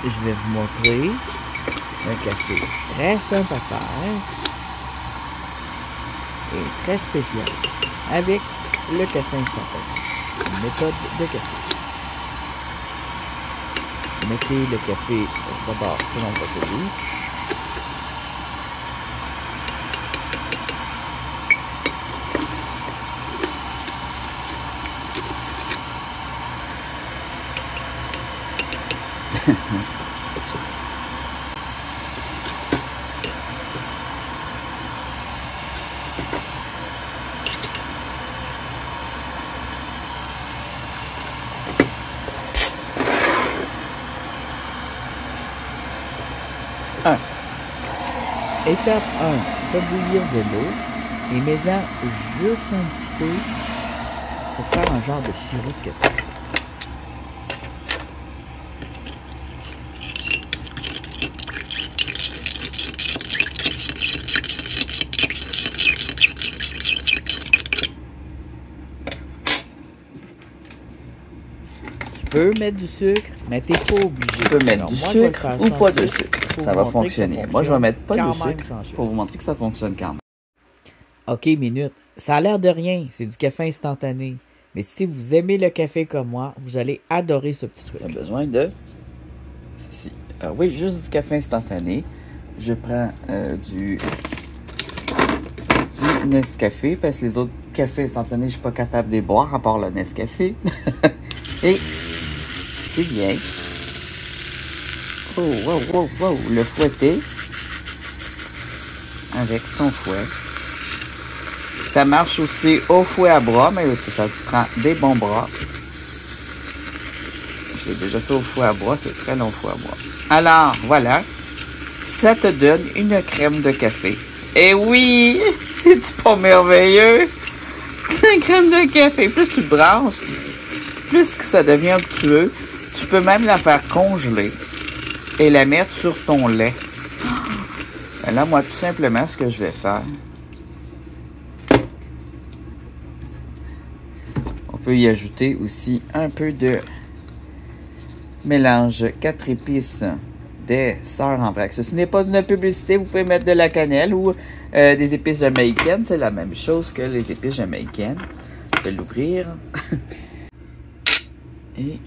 je vais vous montrer un café très simple à faire et très spécial avec le café instantané. Une méthode de café. Mettez le café d'abord selon votre goût. Étape 1, faites bouillir de l'eau et mets-en juste un petit peu pour faire un genre de sirop de café. Tu peux mettre du sucre, mais t'es pas obligé. Tu peux mettre du sucre ou pas de sucre. Ça va fonctionner. Moi, je vais mettre pas de sucre pour vous montrer que ça fonctionne quand même. Ok, minute. Ça a l'air de rien. C'est du café instantané. Mais si vous aimez le café comme moi, vous allez adorer ce petit truc. J'ai besoin de ceci. Oui, juste du café instantané. Je prends du Nescafé parce que les autres cafés instantanés, je suis pas capable de les boire à part le Nescafé. Et c'est bien. Oh, wow, wow, wow. Le fouetter avec ton fouet. Ça marche aussi au fouet à bras, mais ça prend des bons bras. Je l'ai déjà fait au fouet à bras, c'est très long fouet à bras. Alors, voilà. Ça te donne une crème de café. Et oui, c'est-tu pas merveilleux? Une crème de café. Plus tu le branches, plus que ça devient onctueux. Tu peux même la faire congeler et la mettre sur ton lait. Et là, moi, tout simplement, ce que je vais faire, on peut y ajouter aussi un peu de mélange 4 épices des Sœurs en vrac. Ceci n'est pas une publicité, vous pouvez mettre de la cannelle ou des épices jamaïcaines, c'est la même chose que les épices jamaïcaines. Je vais l'ouvrir. Et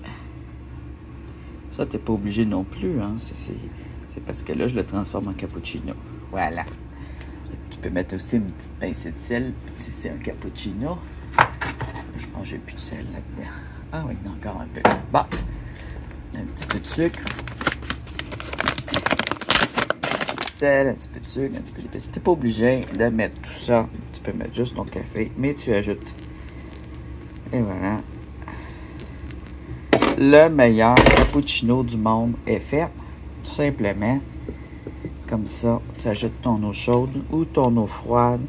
ça, t'es pas obligé non plus, hein. C'est parce que là, je le transforme en cappuccino. Voilà. Tu peux mettre aussi une petite pincée de sel si c'est un cappuccino. Je pense que j'ai plus de sel là-dedans. Ah oui, encore un peu. Bon. Un petit peu de sucre. Sel, un petit peu de sucre, un petit peu d'épices. Tu n'es pas obligé de mettre tout ça. Tu peux mettre juste ton café, mais tu ajoutes. Et voilà. Le meilleur cappuccino du monde est fait. Tout simplement. Comme ça, tu ajoutes ton eau chaude ou ton eau froide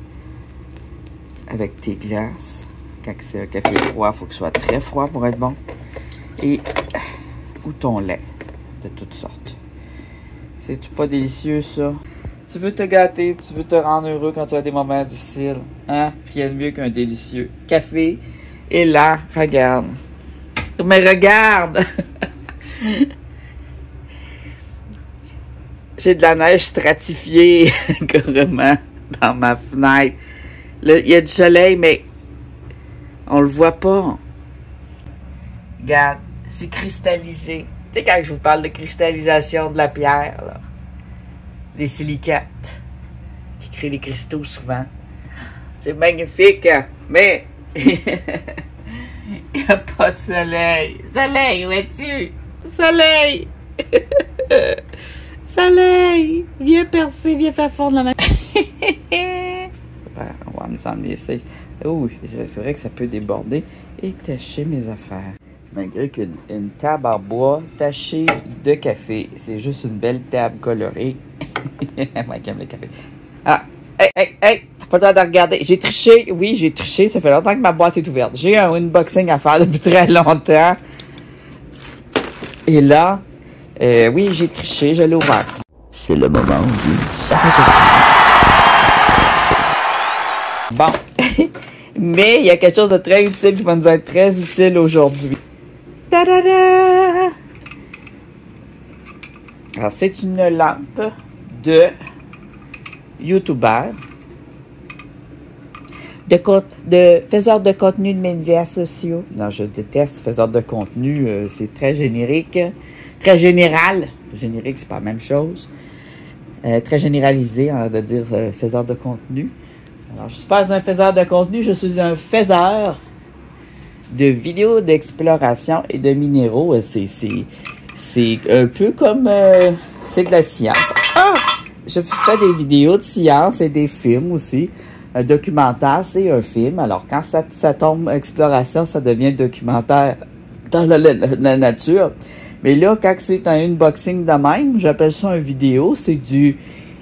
avec tes glaces. Quand c'est un café froid, il faut que ce soit très froid pour être bon. Et ou ton lait de toutes sortes. C'est-tu pas délicieux, ça? Tu veux te gâter, tu veux te rendre heureux quand tu as des moments difficiles. Hein? Rien de mieux qu'un délicieux café. Et là, regarde. Mais regarde! J'ai de la neige stratifiée, carrément, dans ma fenêtre. Là, il y a du soleil, mais on le voit pas. Regarde, c'est cristallisé. Tu sais, quand je vous parle de cristallisation de la pierre, là, les silicates qui créent les cristaux souvent. C'est magnifique, mais il n'y a pas de soleil. Soleil, où es-tu? Soleil! Soleil! Viens percer, viens faire fondre la neige. On va me s'emmener ici. Oh, c'est vrai que ça peut déborder et tacher mes affaires. Malgré qu'une table en bois tachée de café, c'est juste une belle table colorée. Moi qui aime le café. Ah, hey, t'as pas le temps de regarder. J'ai triché, oui, j'ai triché. Ça fait longtemps que ma boîte est ouverte. J'ai un unboxing à faire depuis très longtemps. Et là, oui, j'ai triché, je l'ai ouvert. C'est le moment du Bon. Mais il y a quelque chose de très utile qui va nous être très utile aujourd'hui. Ta-da-da! Alors, c'est une lampe de YouTuber, de faiseur de contenu de médias sociaux. Non, je déteste faiseur de contenu, c'est très générique, très général. Générique, c'est pas la même chose. Très généralisé, hein, de dire faiseur de contenu. Alors, je ne suis pas un faiseur de contenu, je suis un faiseur de vidéos d'exploration et de minéraux. C'est un peu comme... c'est de la science. Ah! Je fais des vidéos de science et des films aussi. Un documentaire, c'est un film. Alors, quand ça tombe exploration, ça devient documentaire dans la nature. Mais là, quand c'est un unboxing de même, j'appelle ça une vidéo. C'est du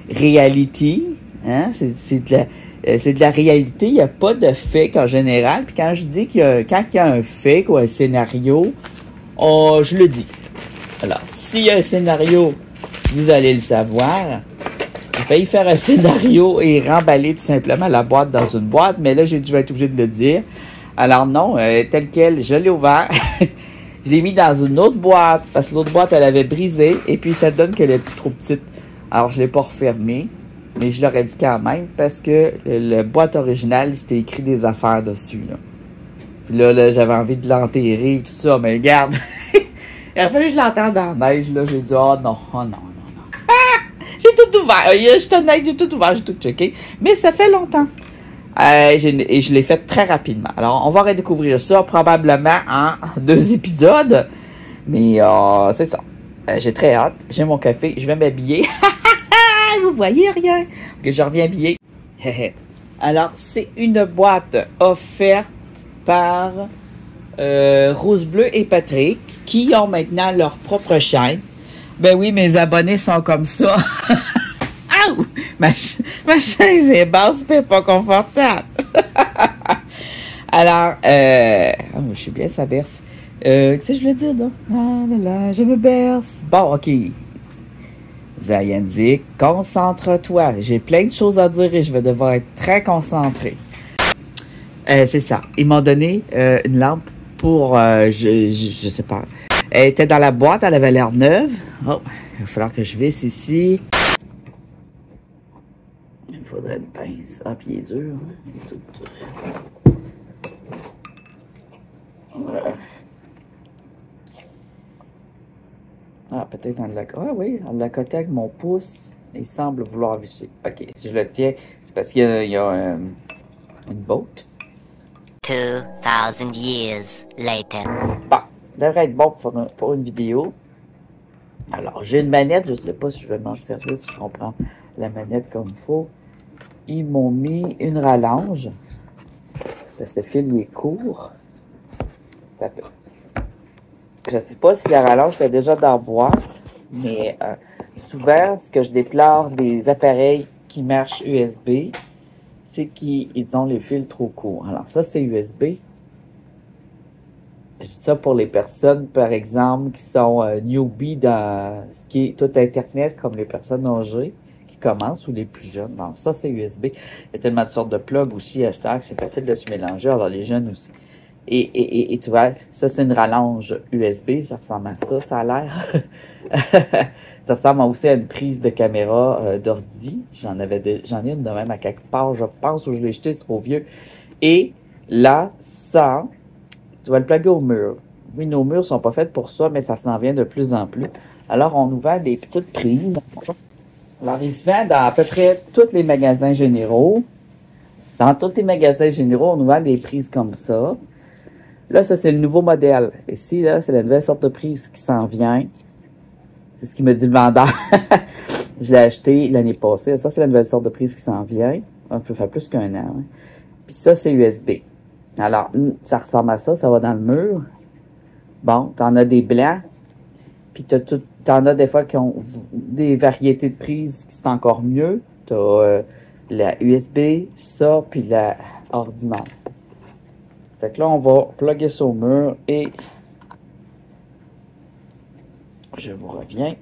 reality. Hein? C'est de la réalité. Il n'y a pas de fake en général. Puis quand je dis quand il y a un fake ou un scénario, je le dis. Alors, s'il y a un scénario, vous allez le savoir. J'ai failli faire un scénario et remballer tout simplement la boîte dans une boîte, mais là, je vais être obligé de le dire. Alors non, tel quel, je l'ai ouvert. Je l'ai mis dans une autre boîte, parce que l'autre boîte, elle avait brisé, et puis ça donne qu'elle est trop petite. Alors, je ne l'ai pas refermée, mais je l'aurais dit quand même, parce que la boîte originale, c'était écrit des affaires dessus, là. Puis là j'avais envie de l'enterrer, tout ça, mais regarde. Il a fallu que je l'enterre dans la neige, là. J'ai dit, oh non. J'ai tout ouvert. Je suis honnête, j'ai tout ouvert, j'ai tout checké. Mais ça fait longtemps. Et je l'ai fait très rapidement. Alors, on va redécouvrir ça probablement en 2 épisodes. Mais c'est ça. J'ai très hâte. J'ai mon café. Je vais m'habiller. Vous voyez rien. Ok, je reviens habillé. Alors, c'est une boîte offerte par Rose Bleu et Patrick qui ont maintenant leur propre chaîne. Ben oui, mes abonnés sont comme ça. Aouh! Ma chaise est basse, mais pas confortable. Alors, je suis bien, ça berce. Qu'est-ce que je voulais dire, là? Ah là là, je me berce. Bon, OK. Zayanzik, concentre-toi. J'ai plein de choses à dire et je vais devoir être très concentré. C'est ça. Ils m'ont donné une lampe pour, je sais pas. Elle était dans la boîte, elle avait l'air neuve. Oh, il va falloir que je visse ici. Il me faudrait une pince. Ah, puis il est dur. Hein? Il est tout dur. Voilà. Ah, peut-être on l'a... Ah oui, on l'a coté avec mon pouce. Il semble vouloir visser. OK, si je le tiens, c'est parce qu'il y a une botte. 2000 years later. Bon. Devrait être bon pour une vidéo. Alors, j'ai une manette. Je ne sais pas si je vais m'en servir, si je comprends la manette comme il faut. Ils m'ont mis une rallonge. Parce que le fil il est court. Je ne sais pas si la rallonge était déjà dans la boîte. Mais souvent, ce que je déplore des appareils qui marchent USB, c'est qu'ils ont les fils trop courts. Alors, ça, c'est USB. Je dis ça pour les personnes, par exemple, qui sont newbies dans ce qui est tout Internet, comme les personnes âgées qui commencent ou les plus jeunes. Bon, ça, c'est USB. Il y a tellement de sortes de plugs aussi à ce temps que c'est facile de se mélanger. Alors, les jeunes aussi. Et tu vois, ça, c'est une rallonge USB. Ça ressemble à ça. Ça a l'air... ça ressemble aussi à une prise de caméra d'ordi. J'en ai une de même à quelque part, je pense, où je l'ai jeté, c'est trop vieux. Et là, ça... Tu vas le plugger au mur. Oui, nos murs sont pas faits pour ça, mais ça s'en vient de plus en plus. Alors, on nous vend des petites prises. Alors, ils se vendent dans à peu près tous les magasins généraux. Dans tous les magasins généraux, on nous vend des prises comme ça. Là, ça, c'est le nouveau modèle. Ici, là, c'est la nouvelle sorte de prise qui s'en vient. C'est ce qu'il me dit le vendeur. Je l'ai acheté l'année passée. Ça, c'est la nouvelle sorte de prise qui s'en vient. Ça peut faire plus qu'1 an. Hein. Puis ça, c'est USB. Alors, ça ressemble à ça. Ça va dans le mur. Bon, t'en as des blancs. Puis t'en as des fois qui ont des variétés de prises qui sont encore mieux. T'as la USB, ça, puis la ordinaire. Fait que là, on va plugger ça au mur et je vous reviens.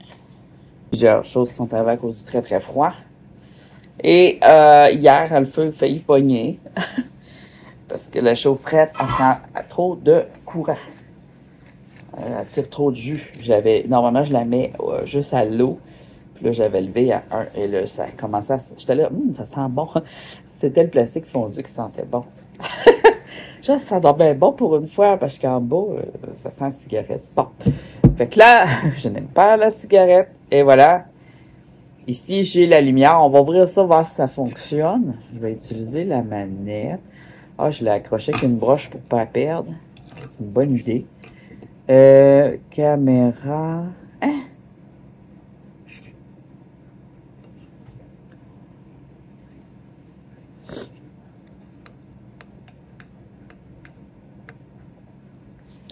Plusieurs choses qui sont arrivées à cause du très très froid. Et hier, le feu a failli pogner parce que la chaufferette a trop de courant. Elle tire trop de jus. Normalement, je la mets juste à l'eau. Puis là, j'avais levé à 1. Et là, ça commençait à... J'étais là, ça sent bon. C'était le plastique fondu qui sentait bon. Juste, ça doit bien bon pour une fois, parce qu'en bas, ça sent la cigarette. Bon. Fait que là, je n'aime pas la cigarette. Et voilà. Ici, j'ai la lumière. On va ouvrir ça, voir si ça fonctionne. Je vais utiliser la manette. Ah, je l'ai accroché avec une broche pour pas la perdre. C'est une bonne idée. Caméra. Hein?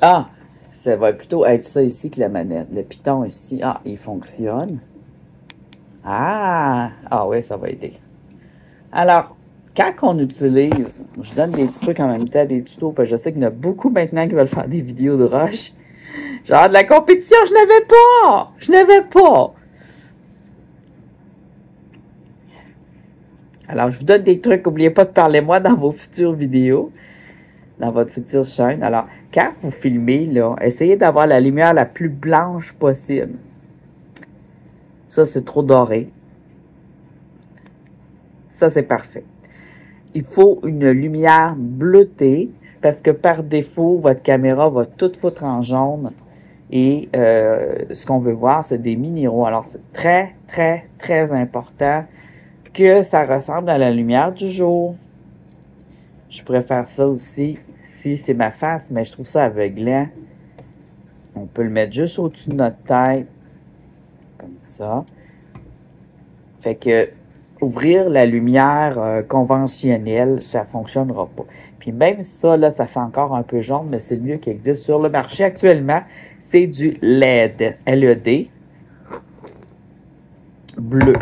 Ah! Ça va plutôt être ça ici que la manette. Le piton ici. Ah, il fonctionne. Ah! Ah oui, ça va aider. Alors, quand on utilise, je donne des petits trucs en même temps, des tutos, parce que je sais qu'il y en a beaucoup maintenant qui veulent faire des vidéos de rush. Genre de la compétition, je n'avais pas! Je n'avais pas! Alors, je vous donne des trucs, n'oubliez pas de parler moi dans vos futures vidéos, dans votre future chaîne. Alors, quand vous filmez, là, essayez d'avoir la lumière la plus blanche possible. Ça, c'est trop doré. Ça, c'est parfait. Il faut une lumière bleutée parce que par défaut, votre caméra va tout foutre en jaune. Et ce qu'on veut voir, c'est des minéraux. Alors, c'est très, très, très important que ça ressemble à la lumière du jour. Je pourrais faire ça aussi si c'est ma face, mais je trouve ça aveuglant. On peut le mettre juste au-dessus de notre tête. Comme ça. Fait que ouvrir la lumière conventionnelle, ça ne fonctionnera pas. Puis même ça, là, ça fait encore un peu jaune, mais c'est le mieux qui existe sur le marché actuellement. C'est du LED, LED, bleu.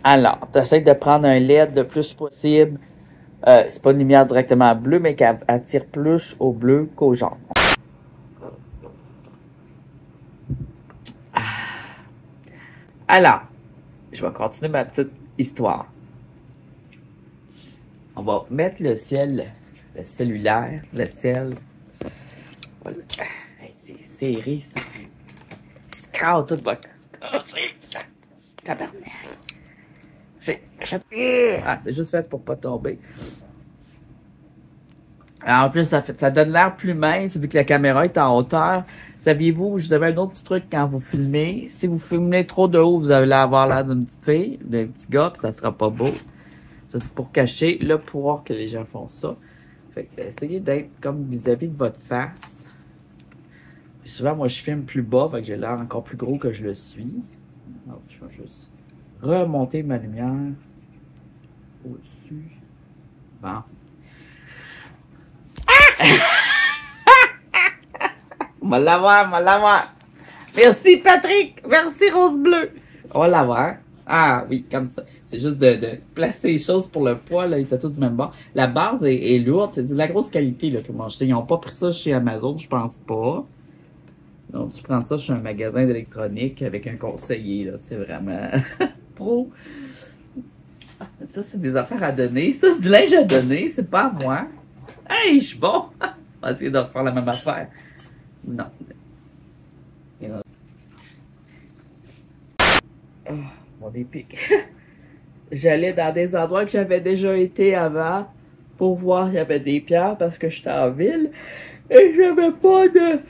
Alors, tu essaies de prendre un LED le plus possible. C'est pas une lumière directement bleue, mais qui attire plus au bleu qu'au jaune. Alors, je vais continuer ma petite histoire. On va mettre le ciel, le cellulaire, le ciel. Voilà. Hey, c'est serré, ça. Je crame tout votre... Oh, c'est... Tabarnak. C'est juste fait pour pas tomber. Alors, en plus, ça donne l'air plus mince vu que la caméra est en hauteur. Saviez-vous, je donne un autre petit truc quand vous filmez. Si vous filmez trop de haut, vous allez avoir l'air d'une petite fille, d'un petit gars, puis ça sera pas beau. Ça, c'est pour cacher le pouvoir que les gens font ça. Fait que, essayez d'être comme vis-à-vis de votre face. Puis souvent, moi, je filme plus bas, fait que j'ai l'air encore plus gros que je le suis. Alors, je vais juste remonter ma lumière au-dessus. Bon. On va l'avoir. Merci Patrick. Merci Rose Bleue. On va l'avoir. Ah oui, comme ça. C'est juste de placer les choses pour le poids. Là, il était tout du même bord. La base est lourde. C'est de la grosse qualité là, qu'ils m'ont acheté. Ils n'ont pas pris ça chez Amazon, je pense pas. Donc, tu prends ça chez un magasin d'électronique avec un conseiller. Là, c'est vraiment pro. Ça, c'est des affaires à donner. Ça, du linge à donner. C'est pas à moi. Hey, je suis bon. On va essayer de refaire la même affaire. Non. Oh, mon épique. J'allais dans des endroits que j'avais déjà été avant pour voir s'il y avait des pierres parce que j'étais en ville. Et j'avais pas de...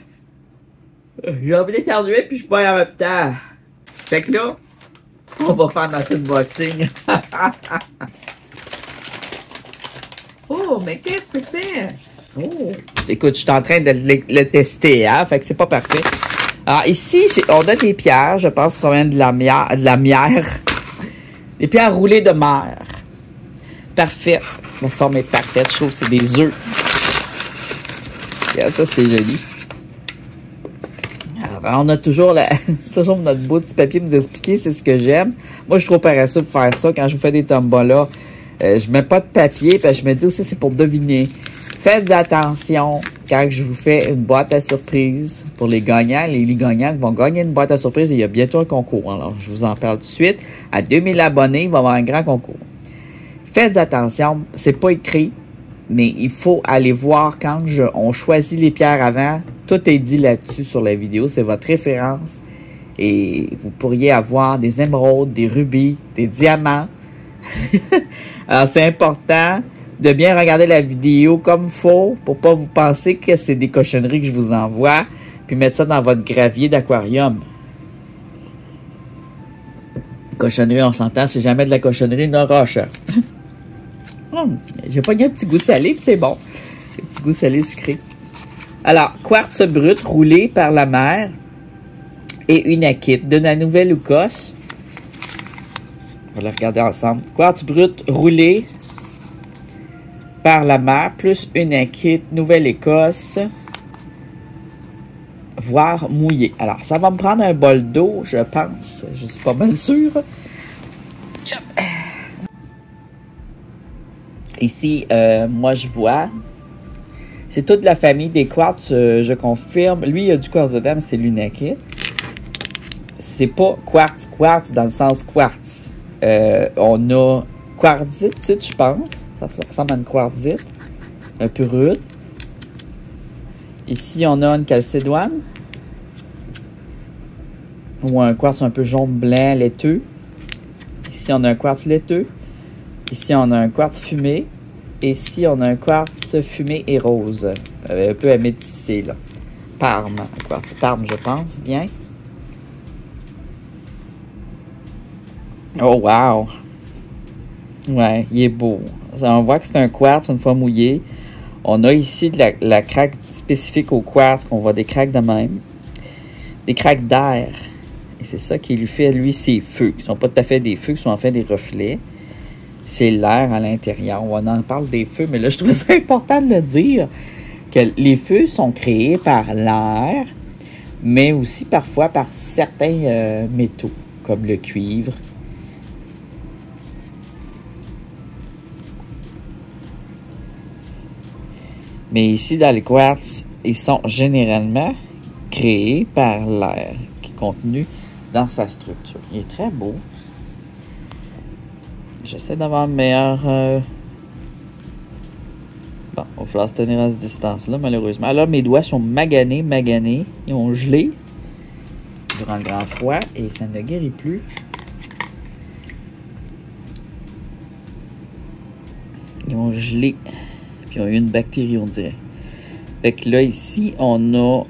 J'ai envie d'éternuer puis je bois en même temps. Fait que là, on va faire notre unboxing. Oh, mais qu'est-ce que c'est? Oh. Écoute, je suis en train de le tester, hein? Fait que c'est pas parfait. Alors, ici, on a des pierres, je pense, qui proviennent de la mière. Des pierres roulées de mer. Parfait. La forme est parfaite. Je trouve que c'est des œufs. Regarde, ça, c'est joli. Alors, on a toujours, toujours notre bout de papier pour nous expliquer, c'est ce que j'aime. Moi, je suis trop paresseux pour faire ça. Quand je vous fais des tombolas, je mets pas de papier, parce que je me dis aussi c'est pour deviner. Faites attention quand je vous fais une boîte à surprise pour les gagnants. Les gagnants vont gagner une boîte à surprise et il y a bientôt un concours. Alors, je vous en parle tout de suite. À 2000 abonnés, il va y avoir un grand concours. Faites attention, c'est pas écrit, mais il faut aller voir quand on choisit les pierres avant Tout est dit là-dessus sur la vidéo. C'est votre référence. Et vous pourriez avoir des émeraudes, des rubis, des diamants. Alors, c'est important de bien regarder la vidéo comme il faut pour pas vous penser que c'est des cochonneries que je vous envoie. Puis mettre ça dans votre gravier d'aquarium. Cochonnerie, on s'entend, c'est jamais de la cochonnerie, une roche. J'ai pas un petit goût salé, puis c'est bon. Un petit goût salé sucré. Alors, quartz brut roulé par la mer et une akite de la Nouvelle-Écosse. On va la regarder ensemble. Quartz brut roulé par la mer plus une akite Nouvelle-Écosse, voire mouillé. Alors, ça va me prendre un bol d'eau, je pense. Je suis pas mal sûr. Ici, moi, je vois. C'est toute la famille des quartz, je confirme. Lui, il a du quartz dedans, mais c'est l'unakite. C'est pas quartz dans le sens quartz. On a quartzite, je pense. Ça ressemble à une quartzite. Un peu rude. Ici, on a une calcédoine. Ou un quartz un peu jaune, blanc, laiteux. Ici, on a un quartz laiteux. Ici, on a un quartz fumé. Et ici, on a un quartz fumé et rose. Un peu amétissé, là. Parme. Un quartz parme, je pense. Bien. Oh, wow! Ouais, il est beau. On voit que c'est un quartz une fois mouillé. On a ici de la craque spécifique au quartz, qu'on voit des craques de même. Des craques d'air. Et c'est ça qui lui fait, lui, ses feux. Qui ne sont pas tout à fait des feux, qui sont en fait des reflets. C'est l'air à l'intérieur. On en parle des feux, mais là, je trouve ça important de le dire. Que les feux sont créés par l'air, mais aussi parfois par certains métaux, comme le cuivre. Mais ici, dans le quartz, ils sont généralement créés par l'air qui est contenu dans sa structure. Il est très beau. J'essaie d'avoir une meilleure... Bon, il va falloir se tenir à cette distance-là, malheureusement. Alors, mes doigts sont maganés. Ils ont gelé durant le grand froid et ça ne guérit plus. Ils ont gelé. Puis, ils ont eu une bactérie, on dirait. Fait que là, ici, on a...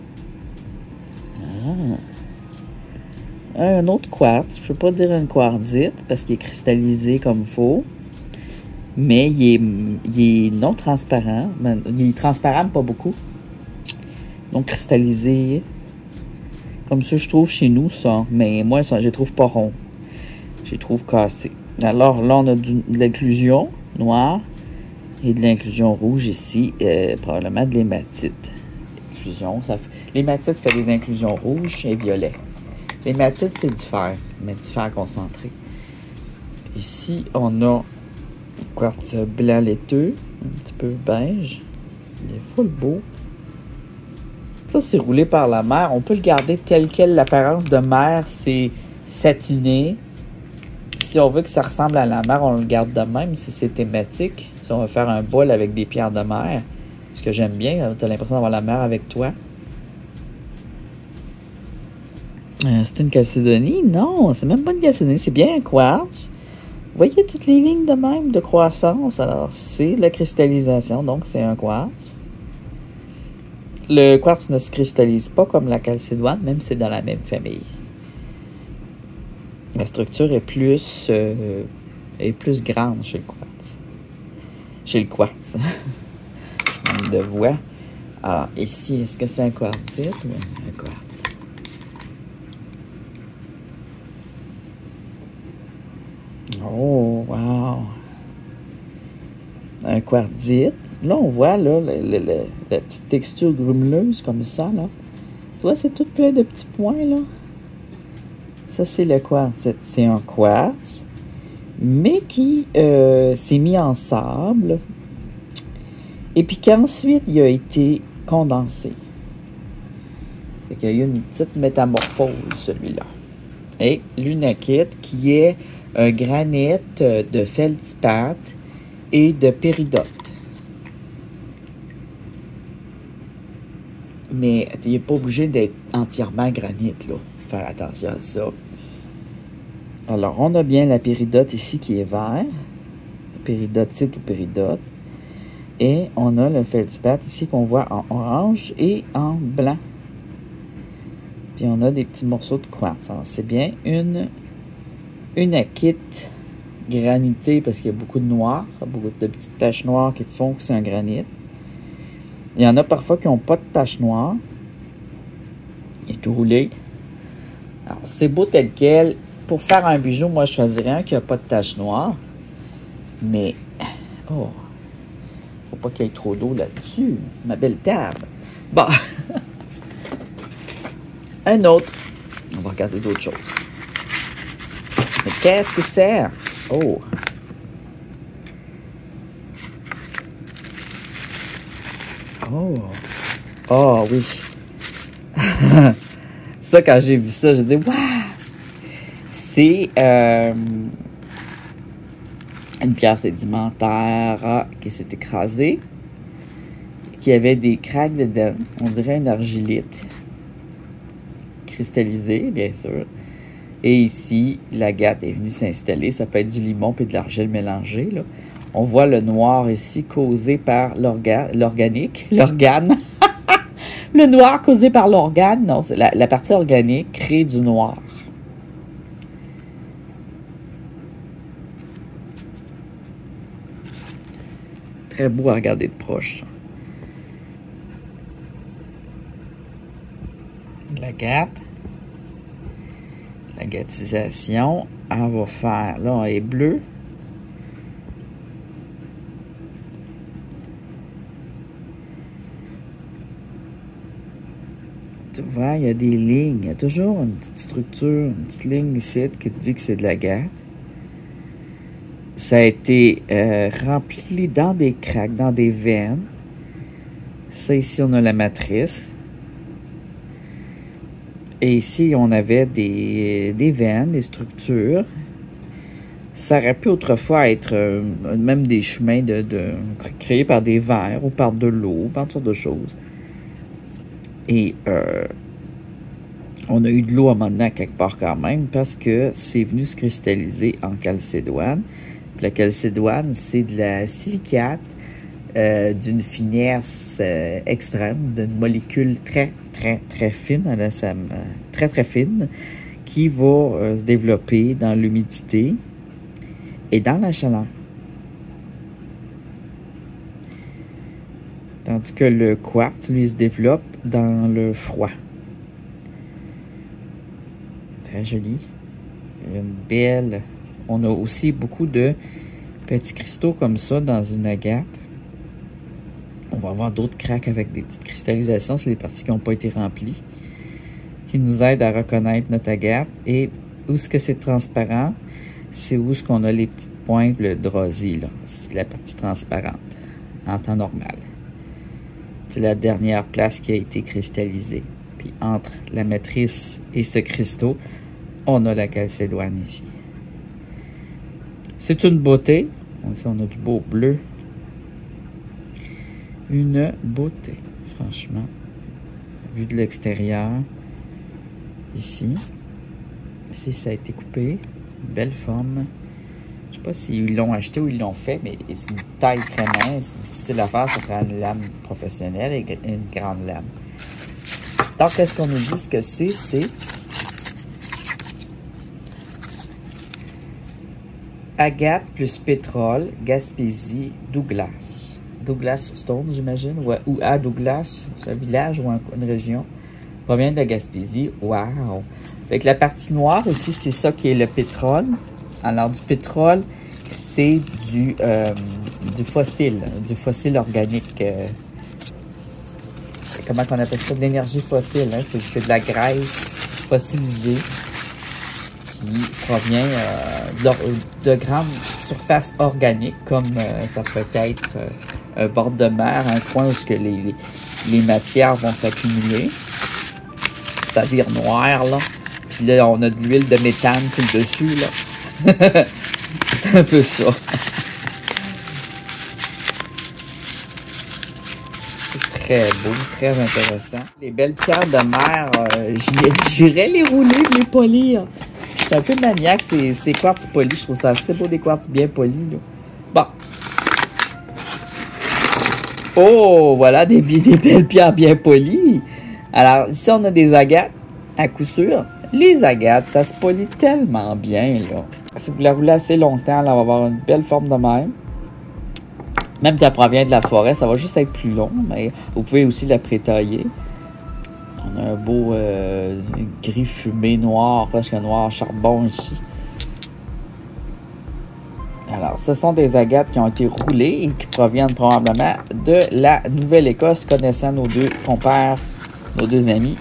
un autre quartz. Je ne peux pas dire un quartzite parce qu'il est cristallisé comme il faut. Mais il est non transparent. Il est transparent, mais pas beaucoup. Donc cristallisé. Comme ça, je trouve chez nous, ça. Mais moi, ça, je les trouve pas ronds. Je les trouve cassés. Alors là, on a de l'inclusion noire et de l'inclusion rouge ici. Probablement de l'hématite. L'hématite fait des inclusions rouges et violets. L'hématite, c'est du fer, mais du fer concentré. Ici, on a quartz blanc laiteux, un petit peu beige. Il est full beau. Ça, c'est roulé par la mer. On peut le garder tel quel. L'apparence de mer, c'est satiné. Si on veut que ça ressemble à la mer, on le garde de même. Si c'est thématique, si on veut faire un bol avec des pierres de mer, ce que j'aime bien, tu as l'impression d'avoir la mer avec toi. C'est une calcédonie? Non, c'est même pas une calcédonie, c'est bien un quartz. Vous voyez toutes les lignes de même de croissance? Alors, c'est la cristallisation, donc c'est un quartz. Le quartz ne se cristallise pas comme la calcédoine, même si c'est dans la même famille. La structure est plus grande chez le quartz. Chez le quartz. Je manque de voix. Alors, ici, est-ce que c'est un quartzite ou un quartz? Oh, wow! Un quartzite. Là, on voit là, la petite texture grumeleuse comme ça. Là. Tu vois, c'est tout plein de petits points. Là. Ça, c'est le quartzite. C'est un quartz, mais qui s'est mis en sable. Et puis qu'ensuite, il a été condensé. Fait qu'il y a eu une petite métamorphose, celui-là. Et l'unakite, qui est un granit de feldspathe et de péridote. Mais il n'est pas obligé d'être entièrement granit, là. Faire attention à ça. Alors, on a bien la péridote ici qui est vert. Péridotite ou péridote. Et on a le feldspath ici qu'on voit en orange et en blanc. Puis on a des petits morceaux de quartz. Alors, c'est bien une akite granitée parce qu'il y a beaucoup de noir, beaucoup de petites taches noires qui font que c'est un granit. Il y en a parfois qui n'ont pas de taches noires. Il est tout roulé. Alors, c'est beau tel quel. Pour faire un bijou, moi, je choisirais un qui n'a pas de taches noires. Mais, oh, faut pas qu'il y ait trop d'eau là-dessus. Ma belle table. Bon. Un autre. On va regarder d'autres choses. Mais qu'est-ce que c'est? Oh. Oh. Oh, oui. Ça, quand j'ai vu ça, j'ai dit, waouh! C'est une pierre sédimentaire qui s'est écrasée, qui avait des craques dedans. On dirait une argilite cristallisée, bien sûr. Et ici, l'agate est venue s'installer. Ça peut être du limon et de l'argile mélangée, là. On voit le noir ici causé par l'organe. Le noir causé par l'organe, non, c'est la partie organique crée du noir. Très beau à regarder de proche. L'agate. L'agatisation, elle va faire, là, elle est bleue. Tu vois, il y a des lignes. Il y a toujours une petite structure, une petite ligne ici qui te dit que c'est de l'agate. Ça a été rempli dans des craques, dans des veines. Ça, ici, on a la matrice. Et ici, on avait des veines, des structures. Ça aurait pu autrefois être même des chemins créés par des vers ou par de l'eau, par toutes sortes de choses. Et on a eu de l'eau à un moment donné, quelque part quand même, parce que c'est venu se cristalliser en calcédoine. Puis la calcédoine, c'est de la silicate d'une finesse extrême, d'une molécule très, très, très fine, très, très fine, qui va se développer dans l'humidité et dans la chaleur. Tandis que le quartz, lui, se développe dans le froid. Très joli. Une belle... On a aussi beaucoup de petits cristaux comme ça dans une agate. On va avoir d'autres craques avec des petites cristallisations. C'est les parties qui n'ont pas été remplies, qui nous aident à reconnaître notre agate. Et où est-ce que c'est transparent? C'est où est-ce qu'on a les petites pointes, le drosy, là. C'est la partie transparente, en temps normal. C'est la dernière place qui a été cristallisée. Puis entre la matrice et ce cristaux, on a la calcédoine ici. C'est une beauté. Ici, on a du beau bleu. Une beauté, franchement. Vu de l'extérieur. Ici. Ici, ça a été coupé. Une belle forme. Je ne sais pas s'ils l'ont acheté ou ils l'ont fait, mais c'est une taille très mince. C'est difficile à faire. Ça prend une lame professionnelle et une grande lame. Donc, qu'est-ce qu'on nous dit ce que c'est? C'est agate plus pétrole, Gaspésie, Douglas. Douglas Stone, j'imagine, ou à Douglas, c'est un village ou une région. Provient de la Gaspésie. Wow! Fait que la partie noire ici, c'est ça qui est le pétrole. Alors, du pétrole, c'est du fossile organique. Comment on appelle ça? De l'énergie fossile. Hein? C'est de la graisse fossilisée qui provient de grandes surfaces organiques, comme ça peut être un bord de mer, un coin où les matières vont s'accumuler. Ça vire noir, là. Puis là, on a de l'huile de méthane sur le dessus, là. C'est un peu ça. C'est très beau, très intéressant. Les belles pierres de mer, j'irais les rouler, les polir. Je suis un peu maniaque, ces quartz polis. Je trouve ça assez beau, des quartz bien polis. Là. Bon. Oh, voilà des belles pierres bien polies. Alors, ici, on a des agates, à coup sûr. Les agates, ça se polit tellement bien, là. Si vous la roulez assez longtemps, là, elle va avoir une belle forme de même. Même si elle provient de la forêt, ça va juste être plus long, mais vous pouvez aussi la prétailler. On a un beau gris fumé noir, presque noir charbon ici. Alors, ce sont des agates qui ont été roulées et qui proviennent probablement de la Nouvelle-Écosse, connaissant nos deux compères, nos deux amis.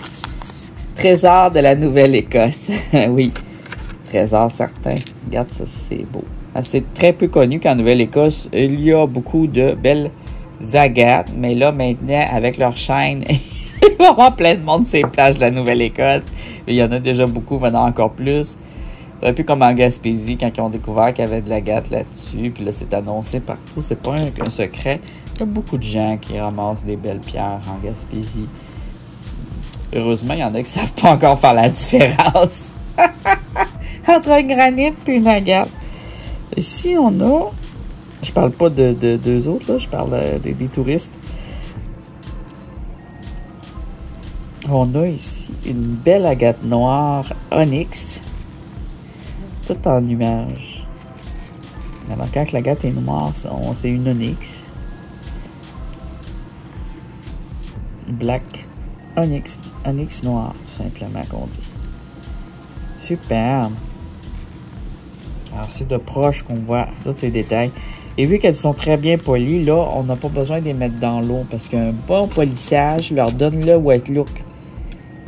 Trésor de la Nouvelle-Écosse. Oui, trésor certain. Regarde ça, c'est beau. C'est très peu connu qu'en Nouvelle-Écosse, il y a beaucoup de belles agates, mais là, maintenant, avec leur chaîne, il va y avoir plein de monde sur les plages de la Nouvelle-Écosse. Il y en a déjà beaucoup, maintenant encore plus. C'est un peu comme en Gaspésie, quand ils ont découvert qu'il y avait de l'agate là-dessus, puis là, c'est annoncé partout. C'est pas un secret. Il y a beaucoup de gens qui ramassent des belles pierres en Gaspésie. Heureusement, il y en a qui savent pas encore faire la différence entre un granit et une agate. Ici, on a... Je parle pas de deux autres, là. Je parle des touristes. On a ici une belle agate noire onyx. Tout en nuage. Alors, quand l'agate est noire, c'est une onyx. Black onyx. Onyx noir, tout simplement, qu'on dit. Superbe. Alors, c'est de proche qu'on voit tous ces détails. Et vu qu'elles sont très bien polies, là, on n'a pas besoin de les mettre dans l'eau parce qu'un bon polissage leur donne le white look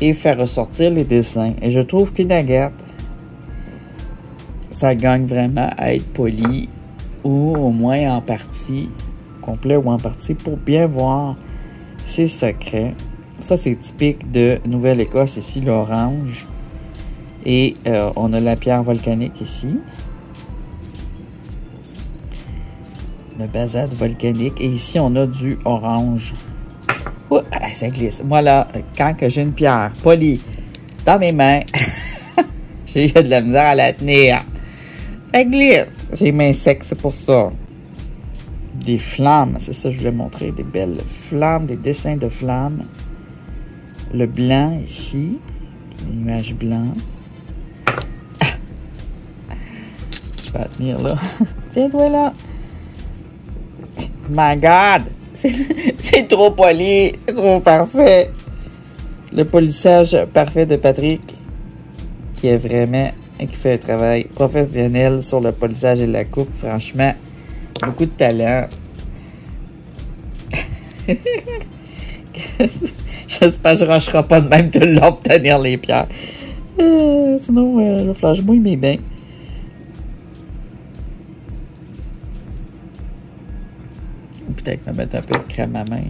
et faire ressortir les dessins. Et je trouve qu'une agate, ça gagne vraiment à être poli ou au moins en partie, complet ou en partie, pour bien voir ses secrets. Ça, c'est typique de Nouvelle-Écosse, ici, l'orange. Et on a la pierre volcanique ici. Le basalte volcanique. Et ici, on a du orange. Ouh, ça glisse. Moi, là, quand j'ai une pierre polie dans mes mains, j'ai de la misère à la tenir. Ça glisse. J'ai les mains secs, c'est pour ça. Des flammes, c'est ça que je voulais montrer. Des belles flammes, des dessins de flammes. Le blanc ici. L'image blanc. Ah. Je vais la tenir là. Tiens-toi là. My God! C'est trop poli, c'est trop parfait. Le polissage parfait de Patrick, qui fait un travail professionnel sur le polissage et la coupe. Franchement, beaucoup de talent. J'espère que je ne rangerai pas de même tout le long pour tenir les pierres. Sinon, le flash mouille mes bains. Peut-être me mettre un peu de crème à main.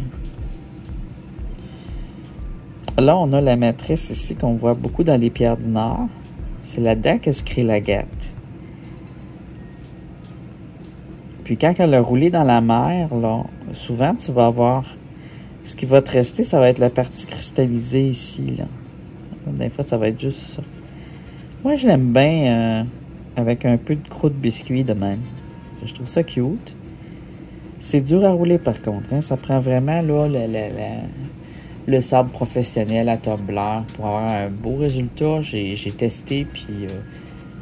Là, on a la matrice ici qu'on voit beaucoup dans les pierres du Nord. C'est là-dedans que se crée l'agate. Puis quand elle a roulé dans la mer, là, souvent tu vas avoir... Ce qui va te rester, ça va être la partie cristallisée ici, là. Des fois, ça va être juste ça. Moi, je l'aime bien avec un peu de croûte de biscuit de même. Je trouve ça cute. C'est dur à rouler par contre, hein. Ça prend vraiment là, le sable professionnel à tumbler pour avoir un beau résultat. J'ai testé, puis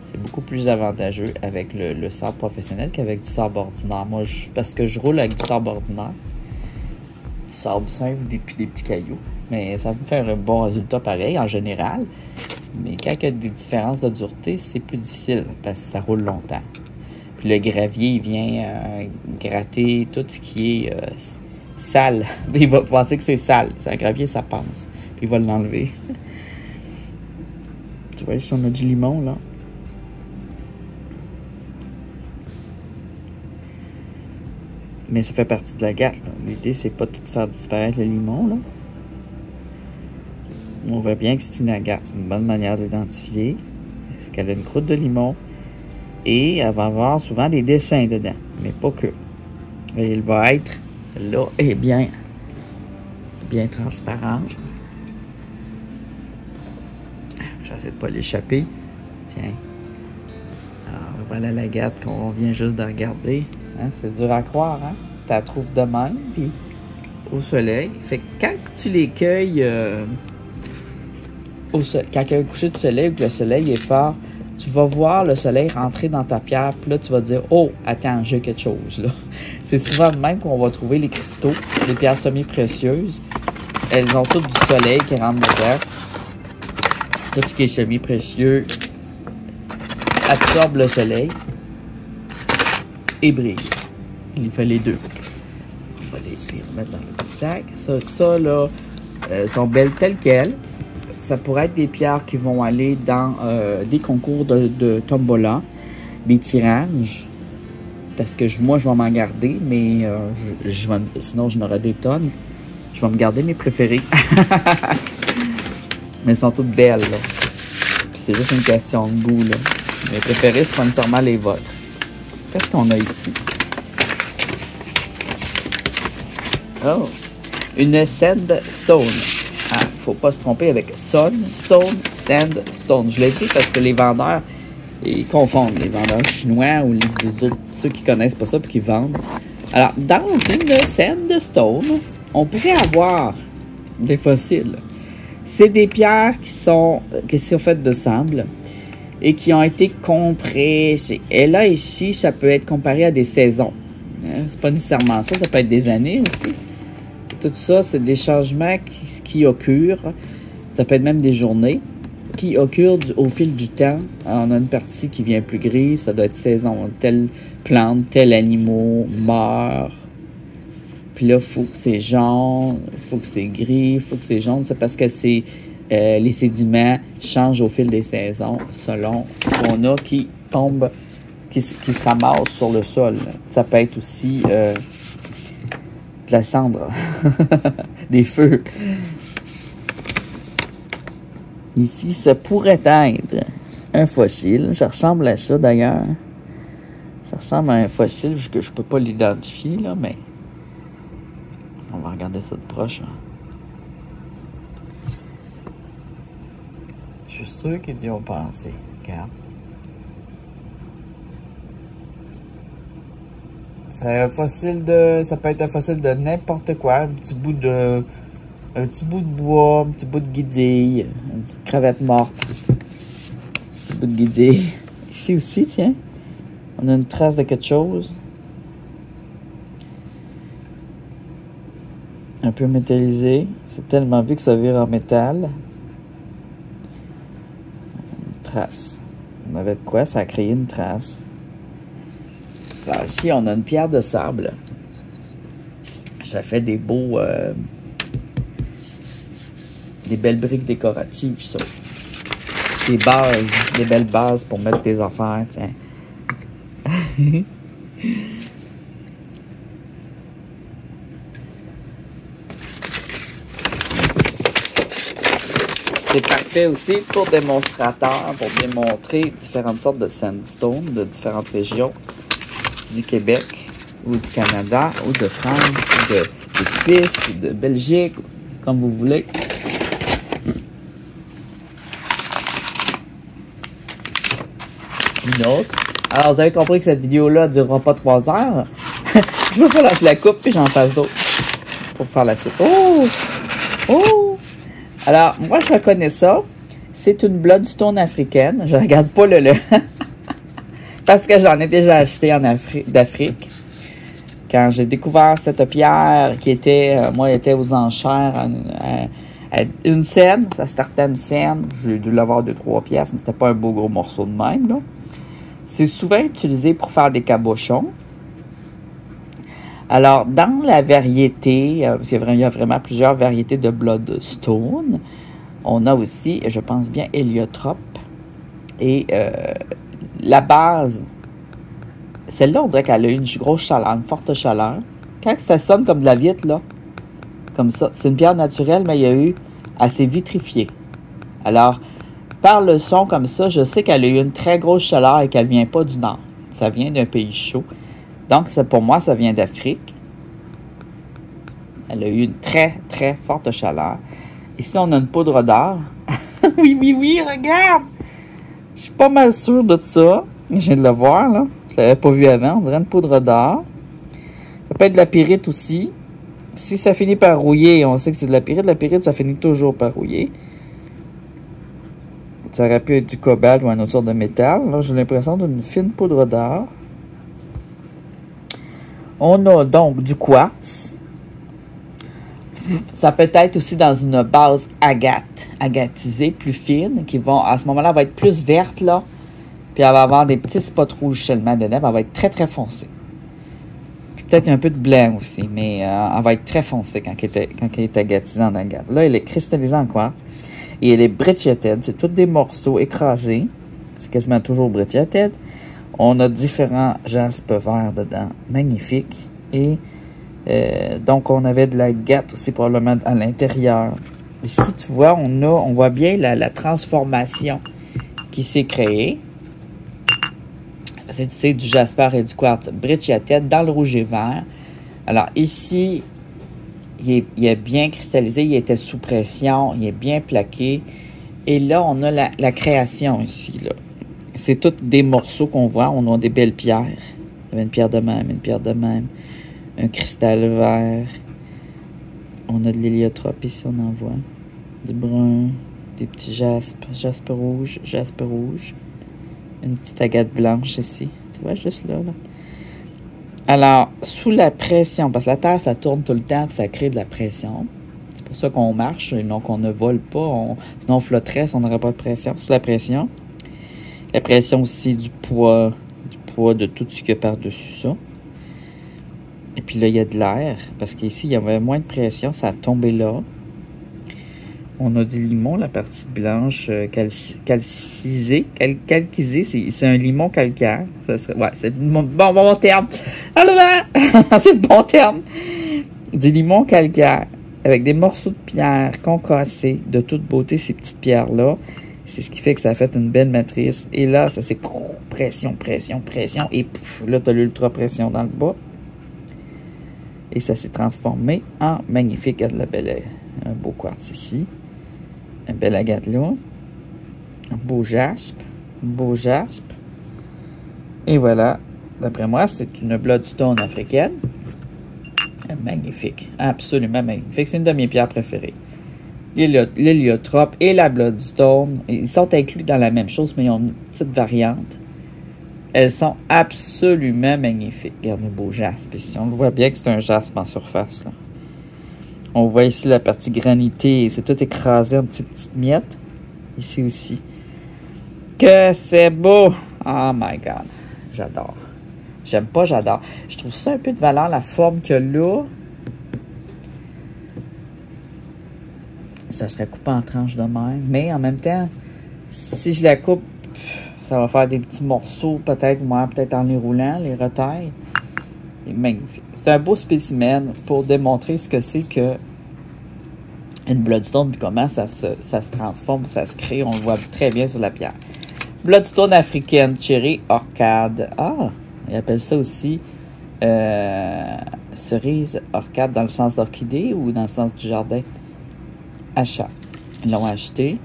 c'est beaucoup plus avantageux avec le sable professionnel qu'avec du sable ordinaire. Moi, parce que je roule avec du sable ordinaire, du sable simple, puis des petits cailloux. Mais ça me fait un bon résultat pareil en général. Mais quand il y a des différences de dureté, c'est plus difficile parce que ça roule longtemps. Puis le gravier, il vient gratter tout ce qui est sale. Il va penser que c'est sale. C'est un gravier, ça pense. Puis il va l'enlever. Tu vois, ici, on a du limon, là. Mais ça fait partie de la gâte. L'idée, c'est pas tout faire disparaître le limon, là. On voit bien que c'est une agate. C'est une bonne manière d'identifier. C'est qu'elle a une croûte de limon. Et elle va avoir souvent des dessins dedans. Mais pas que. Et il va être là, et bien, bien transparente. J'essaie de ne pas l'échapper. Tiens. Alors, voilà l'agate qu'on vient juste de regarder. Hein? C'est dur à croire, hein? Tu la trouves de même, puis au soleil. Fait que quand tu les cueilles quand il y a un coucher de soleil ou que le soleil est fort, tu vas voir le soleil rentrer dans ta pierre, puis là, tu vas dire « Oh, attends, j'ai quelque chose, là. » C'est souvent même qu'on va trouver les cristaux, les pierres semi-précieuses. Elles ont toutes du soleil qui rentre dedans. Tout ce qui est semi-précieux absorbe le soleil et brille. Il fait les deux. On va les remettre dans le petit sac. Ça là, sont belles telles quelles. Ça pourrait être des pierres qui vont aller dans des concours de tombola, des tirages. Parce que moi, je vais m'en garder, mais sinon, je n'aurai des tonnes. Je vais me garder mes préférés. Mais elles sont toutes belles, là. C'est juste une question de goût, là. Mes préférés, c'est pas nécessairement les vôtres. Qu'est-ce qu'on a ici? Oh! Une sandstone. Ah, faut pas se tromper avec sunstone, sandstone. Je l'ai dit parce que les vendeurs, ils confondent. Les vendeurs chinois ou ceux qui connaissent pas ça et qui vendent. Alors, dans une sandstone, on pourrait avoir des fossiles. C'est des pierres qui sont faites de sable et qui ont été compressées. Et là, ici, ça peut être comparé à des saisons. C'est pas nécessairement ça, ça peut être des années aussi. Tout ça, c'est des changements qui occurrent. Ça peut être même des journées qui occurrent au fil du temps. Alors, on a une partie qui vient plus grise, ça doit être saison. Telle plante, tel animal meurt. Puis là, il faut que c'est jaune, il faut que c'est gris, il faut que c'est jaune. C'est parce que les sédiments changent au fil des saisons selon ce qu'on a qui tombe, qui se ramasse sur le sol. Ça peut être aussi de la cendre, des feux. Ici, ça pourrait être un fossile. Ça ressemble à ça d'ailleurs. Ça ressemble à un fossile, que je peux pas l'identifier, là, mais on va regarder ça de proche. Hein. Je suis sûr qu'ils y ont pensé. Regarde. C'est un fossile ça peut être un fossile de n'importe quoi. Un petit bout de bois, un petit bout de guidille, une petite crevette morte. Un petit bout de guidille. Ici aussi, tiens. On a une trace de quelque chose. Un peu métallisé. C'est tellement vu que ça vire en métal. Une trace. On avait de quoi? Ça a créé une trace. Alors ici, on a une pierre de sable. Ça fait des beaux... des belles briques décoratives, ça. Des bases. Des belles bases pour mettre tes affaires, tiens. C'est parfait aussi pour démonstrateur, pour démontrer différentes sortes de sandstone de différentes régions du Québec ou du Canada ou de France ou de Suisse ou de Belgique, comme vous voulez. Une autre. Alors, vous avez compris que cette vidéo-là ne durera pas 3 heures. Je vais falloir que je la coupe puis j'en fasse d'autres pour faire la suite. Oh! Oh! Alors, moi, je reconnais ça. C'est une bloodstone africaine. Je regarde pas le parce que j'en ai déjà acheté d'Afrique. Quand j'ai découvert cette pierre qui était, était aux enchères à une scène, ça startait à une scène. J'ai dû l'avoir 2-3 pièces, mais c'était pas un beau gros morceau de même, là. C'est souvent utilisé pour faire des cabochons. Alors, dans la variété, parce qu'il y a vraiment plusieurs variétés de bloodstone, on a aussi, je pense bien, héliotrope. Et la base, celle-là, on dirait qu'elle a eu une grosse chaleur, une forte chaleur. Quand ça sonne comme de la vitre, là, comme ça, c'est une pierre naturelle, mais il y a eu assez vitrifié. Alors, par le son comme ça, je sais qu'elle a eu une très grosse chaleur et qu'elle ne vient pas du nord. Ça vient d'un pays chaud. Donc, pour moi, ça vient d'Afrique. Elle a eu une très, très forte chaleur. Ici, on a une poudre d'or. Oui, oui, oui, regarde! Je suis pas mal sûre de ça. Je viens de le voir, là. Je l'avais pas vu avant. On dirait une poudre d'or. Ça peut être de la pyrite aussi. Si ça finit par rouiller, on sait que c'est de la pyrite. La pyrite, ça finit toujours par rouiller. Ça aurait pu être du cobalt ou un autre sorte de métal. Là, j'ai l'impression d'une fine poudre d'or. On a donc du quartz. Ça peut être aussi dans une base agatisée, plus fine, qui vont, à ce moment-là, elle va être plus verte, là. Puis elle va avoir des petits spots rouges seulement dedans. Elle va être très, très foncée. Puis peut-être un peu de blanc aussi, mais elle va être très foncée quand elle est agatisée en agate. Là, elle est cristallisée en quartz. Et elle est brecciated. C'est tous des morceaux écrasés. C'est quasiment toujours brecciated. On a différents jaspes verts dedans. Magnifique. Et donc, on avait de l'agate aussi probablement à l'intérieur. Ici, tu vois, on voit bien la transformation qui s'est créée. C'est du jasper et du quartz brecciated dans le rouge et vert. Alors ici, il est bien cristallisé, il était sous pression, il est bien plaqué. Et là, on a la création ici, là. C'est tous des morceaux qu'on voit. On a des belles pierres. Il y avait une pierre de même, une pierre de même. Un cristal vert. On a de l'héliotrope ici, on en voit. Du brun, des petits jaspes. Jaspe rouge, jaspe rouge. Une petite agate blanche ici. Tu vois, juste là, là. Alors, sous la pression, parce que la Terre, ça tourne tout le temps, puis ça crée de la pression. C'est pour ça qu'on marche, et non qu'on ne vole pas. Sinon, on flotterait si on n'aurait pas de pression. Sous la pression. La pression aussi du poids de tout ce qu'il y a par-dessus ça. Et puis là, il y a de l'air, parce qu'ici, il y avait moins de pression, ça a tombé là. On a du limon, la partie blanche calcisée. C'est un limon calcaire. Ça serait, ouais, c'est bon terme. Alors, c'est le bon terme. Du limon calcaire, avec des morceaux de pierre concassés, de toute beauté, ces petites pierres-là. C'est ce qui fait que ça a fait une belle matrice. Et là, ça c'est pression, pression, pression. Et pouf, là, tu as l'ultra pression dans le bas. Et ça s'est transformé en magnifique. Regarde la belle, un beau quartz ici. Un bel agate là. Un beau jaspe. Un beau jaspe. Et voilà. D'après moi, c'est une bloodstone africaine. Magnifique. Absolument magnifique. C'est une de mes pierres préférées. L'héliotrope et la bloodstone, ils sont inclus dans la même chose, mais ils ont une petite variante. Elles sont absolument magnifiques. Regardez le beau jaspe ici. On le voit bien que c'est un jaspe en surface, là. On voit ici la partie granitée. C'est tout écrasé en petites miettes. Ici aussi. Que c'est beau! Oh my God. J'adore. J'aime pas, j'adore. Je trouve ça un peu de valeur, la forme que là. Ça serait coupé en tranches de même. Mais en même temps, si je la coupe, ça va faire des petits morceaux, peut-être, moi, peut-être en les roulant, les retailles. C'est magnifique. C'est un beau spécimen pour démontrer ce que c'est que une bloodstone, puis comment ça se transforme, ça se crée. On le voit très bien sur la pierre. Bloodstone africaine, cherry orchade. Ah, ils appellent ça aussi cerise orchade dans le sens d'orchidée ou dans le sens du jardin? Achat. Ils l'ont acheté.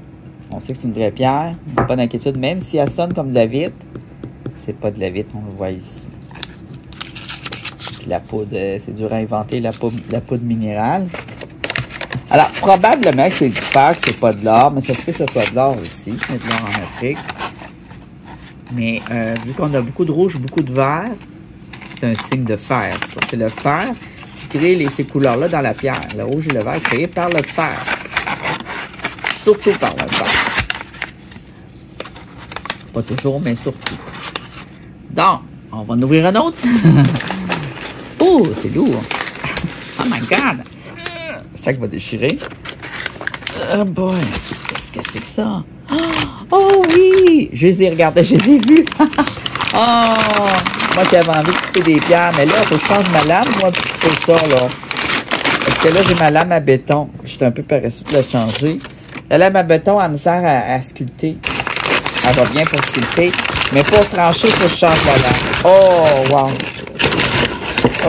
On sait que c'est une vraie pierre. Pas d'inquiétude. Même si elle sonne comme de la vitre, c'est pas de la vitre, on le voit ici. Puis la poudre, c'est dur à inventer, la poudre minérale. Alors, probablement que c'est du fer, que c'est pas de l'or, mais ça se peut que ce soit de l'or aussi. Il y a de l'or en Afrique. Mais vu qu'on a beaucoup de rouge, beaucoup de vert, c'est un signe de fer. Ça, c'est le fer qui crée ces couleurs-là dans la pierre. Le rouge et le vert créés par le fer. Surtout par le fer. Pas toujours, mais surtout. Donc, on va en ouvrir un autre. Oh, c'est lourd. Oh my God. Le sac va déchirer. Oh boy. Qu'est-ce que c'est que ça? Oh oui! Je les ai regardés, je les ai vus. Oh! Moi qui avais envie de couper des pierres, mais là, il faut que je change ma lame, moi, pour ça, là. Parce que là, j'ai ma lame à béton. J'étais un peu paresseux de la changer. La lame à béton, elle me sert à sculpter. Elle va bien pour sculpter. Mais pour trancher, il faut que je change la lame. Oh, wow!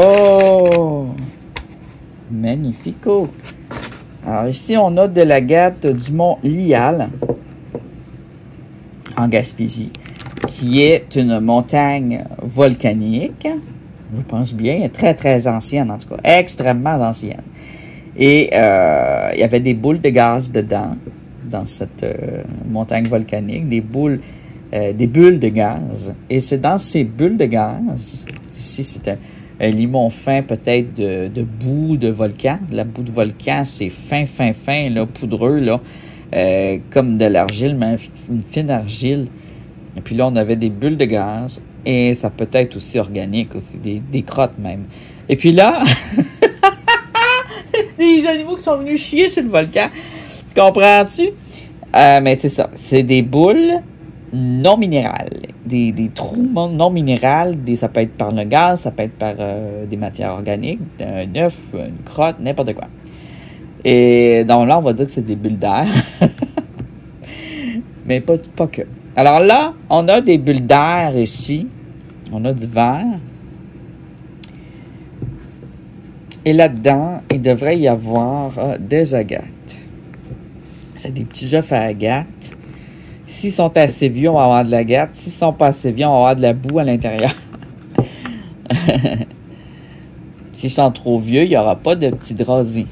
Oh! Magnifico. Alors ici, on a de l'agate du mont Lyal, en Gaspésie, qui est une montagne volcanique. Je pense bien, très très ancienne en tout cas, extrêmement ancienne. Et il y avait des boules de gaz dedans, dans cette montagne volcanique, des bulles de gaz. Et c'est dans ces bulles de gaz, ici c'est un limon fin peut-être de boue de volcan. La boue de volcan, c'est fin, là, poudreux, là, comme de l'argile, mais une fine argile. Et puis là, on avait des bulles de gaz. Et ça peut être aussi organique, aussi, des crottes même. Et puis là, des animaux qui sont venus chier sur le volcan. Comprends-tu? Mais c'est ça. C'est des boules non minérales. Des trous non minérales. Ça peut être par le gaz, ça peut être par des matières organiques, un œuf, une crotte, n'importe quoi. Et donc là, on va dire que c'est des bulles d'air. Mais pas que. Alors là, on a des bulles d'air ici. On a du verre. Et là-dedans, il devrait y avoir des agates. C'est des petits œufs à agates. S'ils sont assez vieux, on va avoir de l'agate. S'ils ne sont pas assez vieux, on va avoir de la boue à l'intérieur. S'ils sont trop vieux, il n'y aura pas de petits drosiers.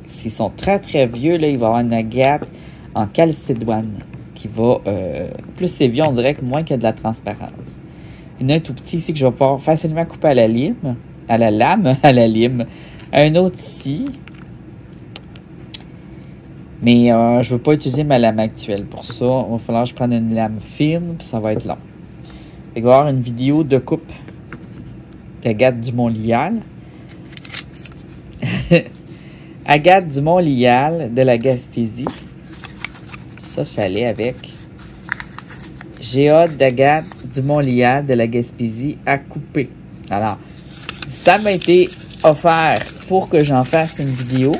S'ils sont très très vieux, là, il va y avoir une agate en calcédoine qui va... plus c'est vieux, on dirait que moins qu'il y a de la transparence. Il y en a un tout petit ici que je vais pouvoir facilement couper à la lime. À la lame, à la lime. Un autre ici. Mais je ne veux pas utiliser ma lame actuelle pour ça. Il va falloir que je prenne une lame fine, puis ça va être long. Il va y avoir une vidéo de coupe d'agate du mont Lyal. Agate du mont Lyal de la Gaspésie. Ça allait avec. Géode d'agate du mont Lyal de la Gaspésie à couper. Alors, ça m'a été offert pour que j'en fasse une vidéo.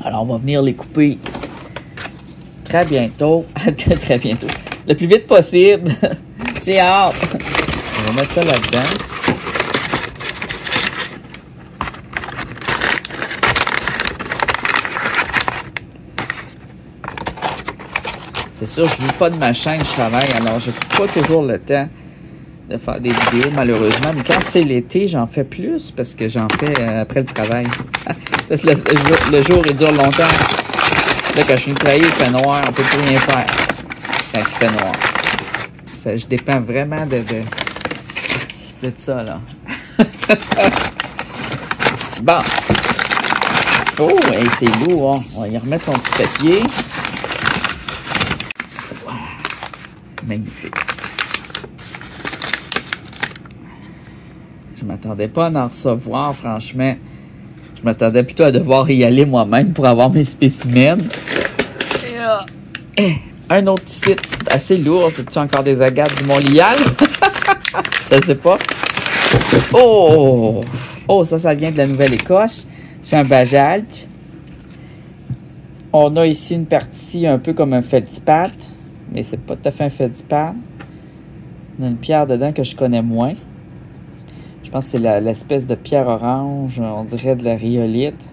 Alors, on va venir les couper très bientôt. Très bientôt. Le plus vite possible. J'ai hâte. On va mettre ça là-dedans. C'est sûr, je ne joue pas de ma chaîne, je travaille, alors je n'ai pas toujours le temps de faire des vidéos, malheureusement. Mais quand c'est l'été, j'en fais plus parce que j'en fais après le travail. Parce que le jour, il dure longtemps. Là, quand je suis travailler, il fait noir, on ne peut plus rien faire quand il fait noir. Ça, je dépends vraiment de ça, là. Bon. Oh, hey, c'est lourd, hein? On va y remettre son petit papier. Magnifique. Je ne m'attendais pas à en recevoir, franchement. Je m'attendais plutôt à devoir y aller moi-même pour avoir mes spécimens. Un autre site assez lourd. C'est-tu encore des agates du mont Lyal? Je ne sais pas. Oh! Oh, ça vient de la Nouvelle-Écosse. C'est un basalte. On a ici une partie un peu comme un feldspath. Mais c'est pas tout à fait un feldspath. Il y a une pierre dedans que je connais moins. Je pense que c'est l'espèce de pierre orange, on dirait de la rhyolite.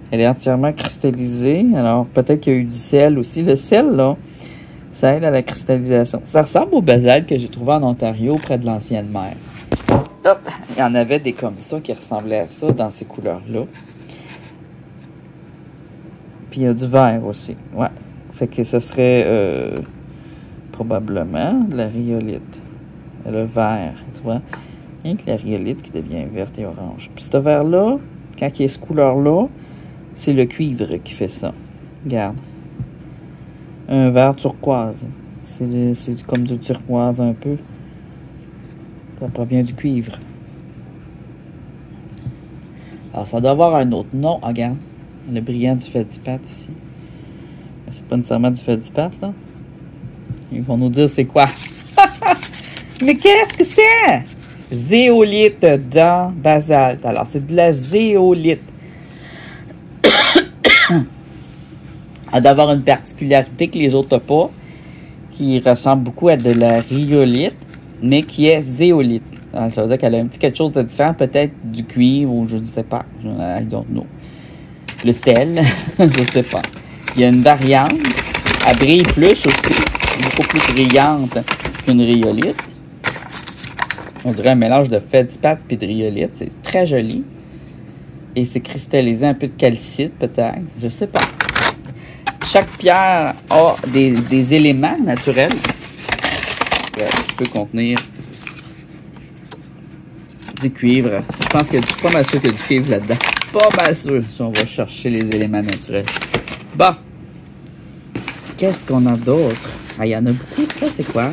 Elle est entièrement cristallisée. Alors, peut-être qu'il y a eu du sel aussi. Le sel, là, ça aide à la cristallisation. Ça ressemble au basalte que j'ai trouvé en Ontario, près de l'ancienne mer. Hop! Il y en avait des comme ça qui ressemblaient à ça, dans ces couleurs-là. Puis il y a du vert aussi. Ouais. Fait que ce serait... probablement de la rhyolite. Le vert, tu vois. Rien que la rhyolite qui devient verte et orange. Puis ce vert-là, quand il est cette couleur-là, c'est le cuivre qui fait ça. Regarde. Un vert turquoise. C'est comme du turquoise un peu. Ça provient du cuivre. Alors, ça doit avoir un autre nom. Ah, regarde. Le brillant du feldspath ici. C'est pas nécessairement du feldspath, là. Ils vont nous dire c'est quoi. Mais qu'est-ce que c'est? Zéolite dans basalte. Alors, c'est de la zéolite. Elle doit avoir une particularité que les autres n'ont pas, qui ressemble beaucoup à de la rhyolite, mais qui est zéolite. Ça veut dire qu'elle a un petit quelque chose de différent, peut-être du cuivre ou je ne sais pas. I don't know. Le sel, je ne sais pas. Il y a une variante. Elle brille plus aussi. Beaucoup plus brillante qu'une rhyolite. On dirait un mélange de feldspath et de rhyolite. C'est très joli. Et c'est cristallisé un peu de calcite, peut-être. Je ne sais pas. Chaque pierre a des éléments naturels qui peut contenir du cuivre. Je pense que je suis pas mal sûr qu'il y a du cuivre là-dedans. Pas mal sûr si on va chercher les éléments naturels. Bon. Qu'est-ce qu'on a d'autre? Ah, il y en a beaucoup. Ça, c'est quoi?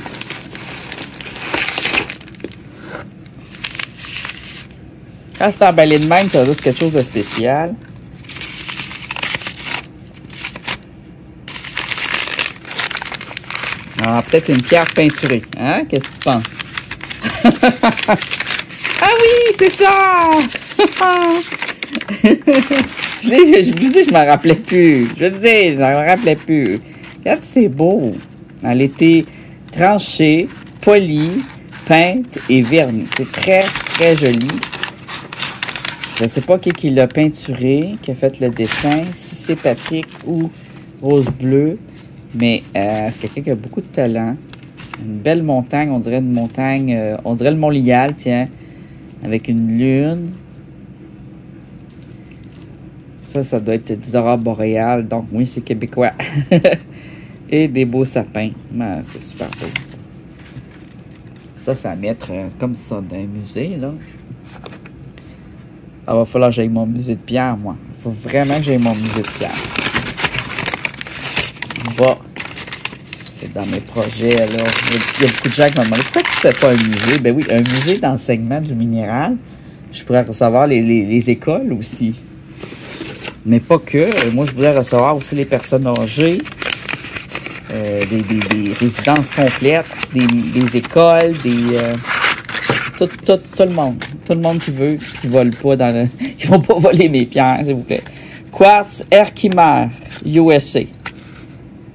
Quand c'est emballé de même, ça veut dire que c'est quelque chose de spécial. Ah, peut-être une pierre peinturée. Hein? Qu'est-ce que tu penses? Ah oui, c'est ça! je m'en rappelais plus. Je le dis, je m'en rappelais plus. Regarde, c'est beau. Elle était tranchée, polie, peinte et vernie. C'est très, très joli. Je ne sais pas qui l'a peinturé, qui a fait le dessin, si c'est Patrick ou Rose Bleue, mais c'est quelqu'un qui a beaucoup de talent. Une belle montagne, on dirait une montagne, on dirait le Mont Lyal, tiens, avec une lune. Ça doit être des aurores boréales, donc oui, c'est québécois. Et des beaux sapins. C'est super beau. Ça à mettre comme ça dans un musée, là. Ah, va falloir que j'aille mon musée de pierre, moi. Il faut vraiment que j'aille mon musée de pierre. Bon. C'est dans mes projets, là. Il y a beaucoup de gens qui m'ont demandé pourquoi tu ne fais pas un musée? Ben oui, un musée d'enseignement du minéral. Je pourrais recevoir les écoles aussi. Mais pas que. Moi, je voudrais recevoir aussi les personnes âgées, des résidences complètes, des écoles, tout le monde. Tout le monde qui veut, qui vole pas dans le... Ils vont pas voler mes pierres, s'il vous plaît. Quartz Herkimer, USA.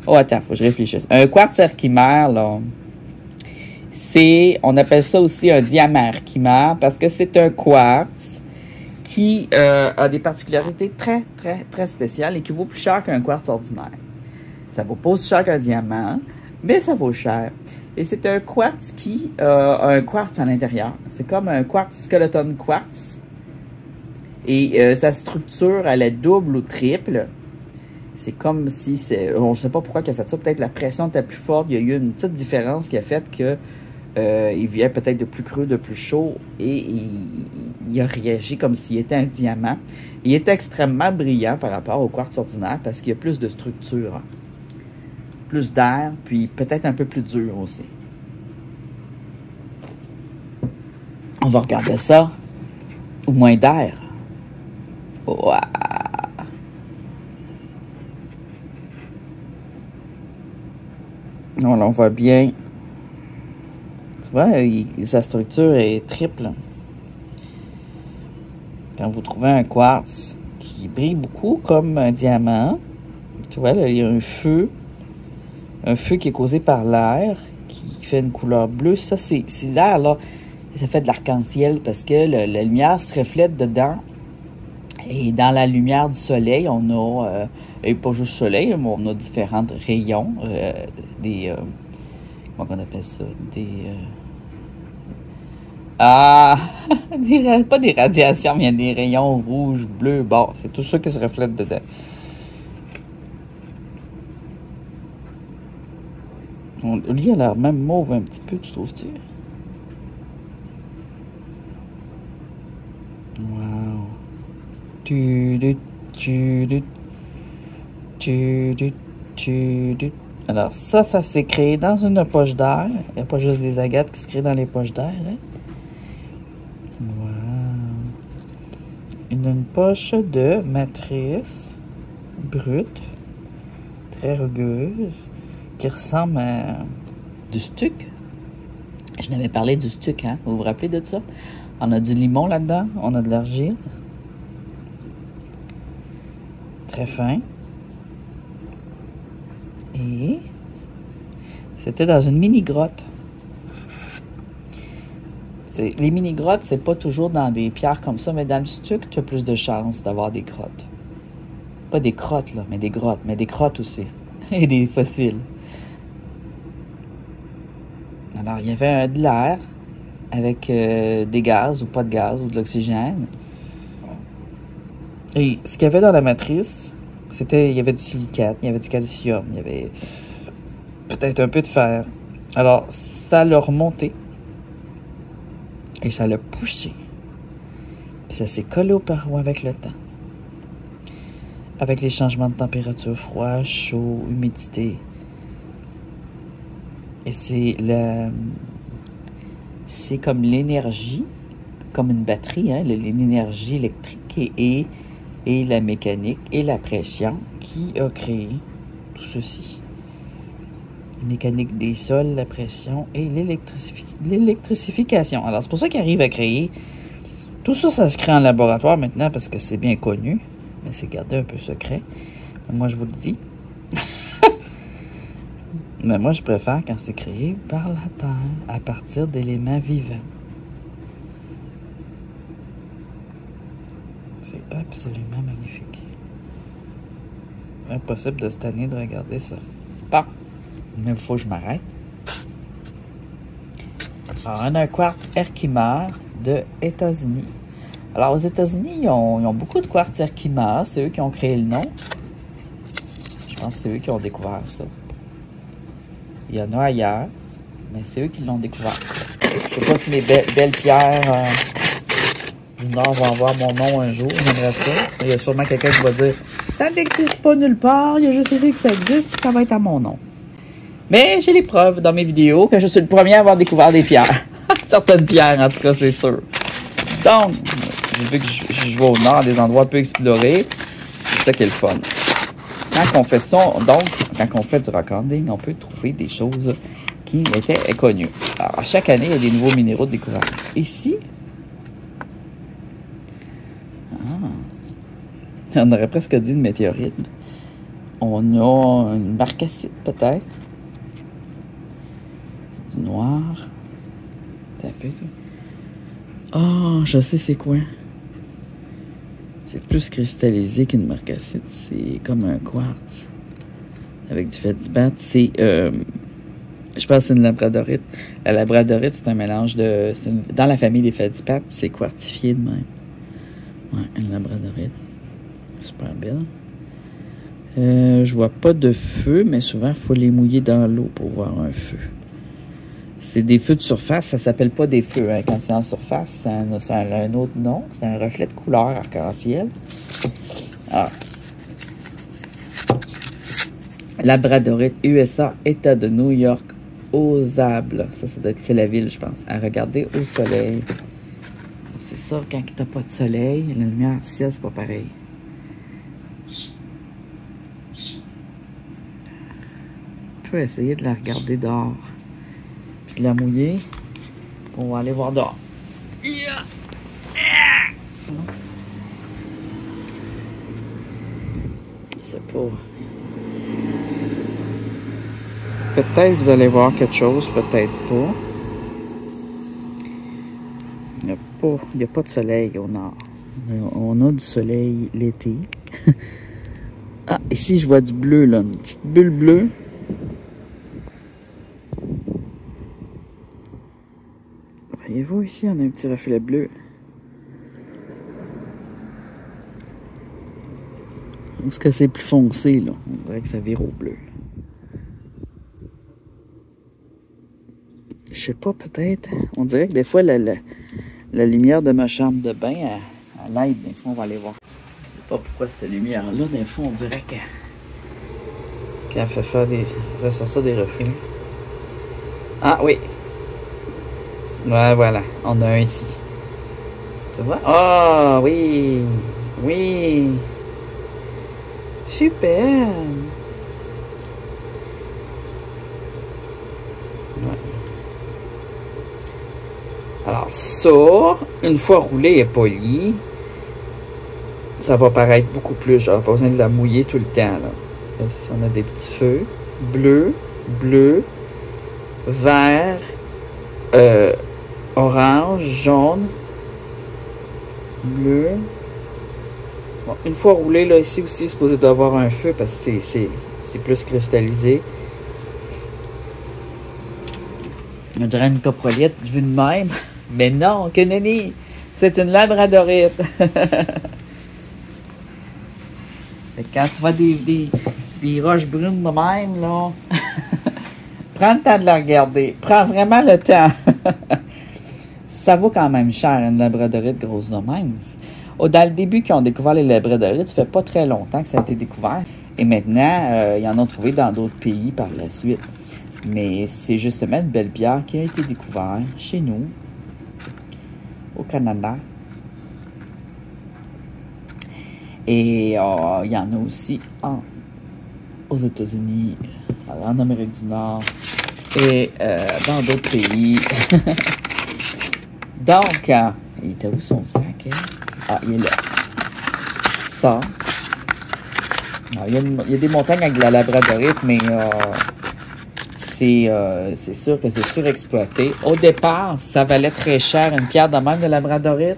Oh, attends, faut que je réfléchisse. Un quartz Herkimer, là, on appelle ça aussi un diamant Herkimer parce que c'est un quartz qui a des particularités très, très, très spéciales et qui vaut plus cher qu'un quartz ordinaire. Ça vaut pas aussi cher qu'un diamant, mais ça vaut cher. Et c'est un quartz qui a un quartz à l'intérieur. C'est comme un quartz skeleton quartz. Et sa structure, elle est double ou triple. C'est comme si c'est... On ne sait pas pourquoi il a fait ça. Peut-être la pression était plus forte. Il y a eu une petite différence qui a fait que il vient peut-être de plus creux, de plus chaud. Et il a réagi comme s'il était un diamant. Il est extrêmement brillant par rapport au quartz ordinaire parce qu'il y a plus de structure. Plus d'air, puis peut-être un peu plus dur aussi. On va regarder ça. Ou moins d'air. Wow. Non, là, on voit bien. Tu vois, sa structure est triple. Quand vous trouvez un quartz qui brille beaucoup comme un diamant, tu vois, là, il y a un feu. Un feu qui est causé par l'air, qui fait une couleur bleue. Ça, c'est l'air, là. Ça fait de l'arc-en-ciel parce que la lumière se reflète dedans. Et dans la lumière du soleil, on a, et pas juste soleil, mais on a différents rayons, comment on appelle ça? Pas des radiations, mais il y a des rayons rouges, bleus, bon, c'est tout ça qui se reflète dedans. Lui, il a l'air même mauve un petit peu, tu trouves-tu? Wow. Alors, ça s'est créé dans une poche d'air. Il n'y a pas juste des agates qui se créent dans les poches d'air. Hein? Wow. Une poche de matrice brute, très rugueuse, qui ressemble à du stuc. Je n'avais parlé du stuc, hein? Vous vous rappelez de ça? On a du limon là-dedans, on a de l'argile. Très fin. Et c'était dans une mini-grotte. Les mini-grottes, c'est pas toujours dans des pierres comme ça, mais dans le stuc, tu as plus de chances d'avoir des grottes. Pas des crottes, là, mais des grottes. Mais des crottes aussi. Et des fossiles. Alors, il y avait de l'air avec des gaz ou pas de gaz ou de l'oxygène. Et ce qu'il y avait dans la matrice, il y avait du silicate, il y avait du calcium, il y avait peut-être un peu de fer. Alors, ça l'a remonté. Et ça l'a poussé. Puis ça s'est collé aux parois avec le temps. Avec les changements de température, froid, chaud, humidité. Et c'est comme l'énergie, comme une batterie, hein, l'énergie électrique et la mécanique et la pression qui a créé tout ceci. La mécanique des sols, la pression et l'électrification. Alors, c'est pour ça qu'il arrive à créer. Tout ça, ça se crée en laboratoire maintenant parce que c'est bien connu. Mais c'est gardé un peu secret. Mais moi, je vous le dis. Mais moi, je préfère quand c'est créé par la Terre, à partir d'éléments vivants. C'est absolument magnifique. Impossible de se tanner de regarder ça. Bon. Mais il faut que je m'arrête. Alors, on a un quartz Herkimer de États-Unis. Alors, aux États-Unis, ils ont beaucoup de quartz Herkimer. C'est eux qui ont créé le nom. Je pense que c'est eux qui ont découvert ça. Il y en a ailleurs, mais c'est eux qui l'ont découvert. Je sais pas si les belles pierres du Nord vont avoir mon nom un jour. J'aimerais ça. Il y a sûrement quelqu'un qui va dire « Ça n'existe pas nulle part. Il y a juste ici que ça existe, puis ça va être à mon nom. » Mais j'ai les preuves dans mes vidéos que je suis le premier à avoir découvert des pierres. Certaines pierres, en tout cas, c'est sûr. Donc, vu que je vais au nord, des endroits peu explorés, c'est ça qui est le fun. Quand on fait ça, donc, quand on fait du rockanding, on peut trouver des choses qui étaient inconnues. Alors, à chaque année, il y a des nouveaux minéraux découverts. Ici, on aurait presque dit une météorite. On a une marcassite, peut-être. Du noir. Tapé, toi. Oh, je sais c'est quoi. C'est plus cristallisé qu'une marcassite. C'est comme un quartz. Avec du feldspathe. C'est, je pense que c'est une labradorite. La labradorite, c'est un mélange de... dans la famille des feldspathes, c'est quartifié de même. Ouais, une labradorite. Super belle. Je vois pas de feu, mais souvent, il faut les mouiller dans l'eau pour voir un feu. C'est des feux de surface, ça s'appelle pas des feux. Hein. Quand c'est en surface, ça a un autre nom. C'est un reflet de couleur arc-en-ciel. Ah. Labradorite, USA, État de New York, aux Sables. Ça doit être, c'est la ville, je pense. À regarder au soleil. C'est ça, quand t'as pas de soleil, la lumière artificielle, c'est pas pareil. On peut essayer de la regarder dehors. Puis de la mouiller. On va aller voir dehors. Yeah. C'est pas... Peut-être vous allez voir quelque chose, peut-être pas. Il n'y a pas de soleil au nord. On a du soleil l'été. Ah, ici je vois du bleu, là. Une petite bulle bleue. Voyez-vous, ici, on a un petit reflet bleu. Est-ce que c'est plus foncé, là? On dirait que ça vire au bleu. Je sais pas, peut-être. On dirait que des fois, la lumière de ma chambre de bain, elle aide. Des fois, on va aller voir. Je sais pas pourquoi cette lumière-là, des fois, on dirait qu'elle fait faire ressortir des reflets. Ah, oui. Ouais, voilà. On a un ici. Tu vois? Ah, oui. Oui. Super. Ouais. Alors ça, une fois roulé et poli, ça va paraître beaucoup plus. J'aurais pas besoin de la mouiller tout le temps. Là. Ici, on a des petits feux. Bleu, vert, orange, orange, jaune, bleu. Bon, une fois roulé, là, ici aussi, c'est supposé d'avoir un feu parce que c'est plus cristallisé. On dirait une coprolite vue de même. Mais non, que nenni! C'est une labradorite! Quand tu vois des roches brunes de même, là, prends le temps de la regarder. Prends vraiment le temps. Ça vaut quand même cher, une labradorite grosse de même. Dans le début, qu'ils ont découvert les labradorites, ça fait pas très longtemps que ça a été découvert. Et maintenant, ils en ont trouvé dans d'autres pays par la suite. Mais c'est justement une belle pierre qui a été découverte chez nous, au Canada. Et il y en a aussi aux États-Unis, en Amérique du Nord et dans d'autres pays. Donc, il était où son sac? Hein? Ah, il est là. Ça. Il y a des montagnes avec de la labradorite, mais c'est sûr que c'est surexploité. Au départ, ça valait très cher, une pierre de même de labradorite.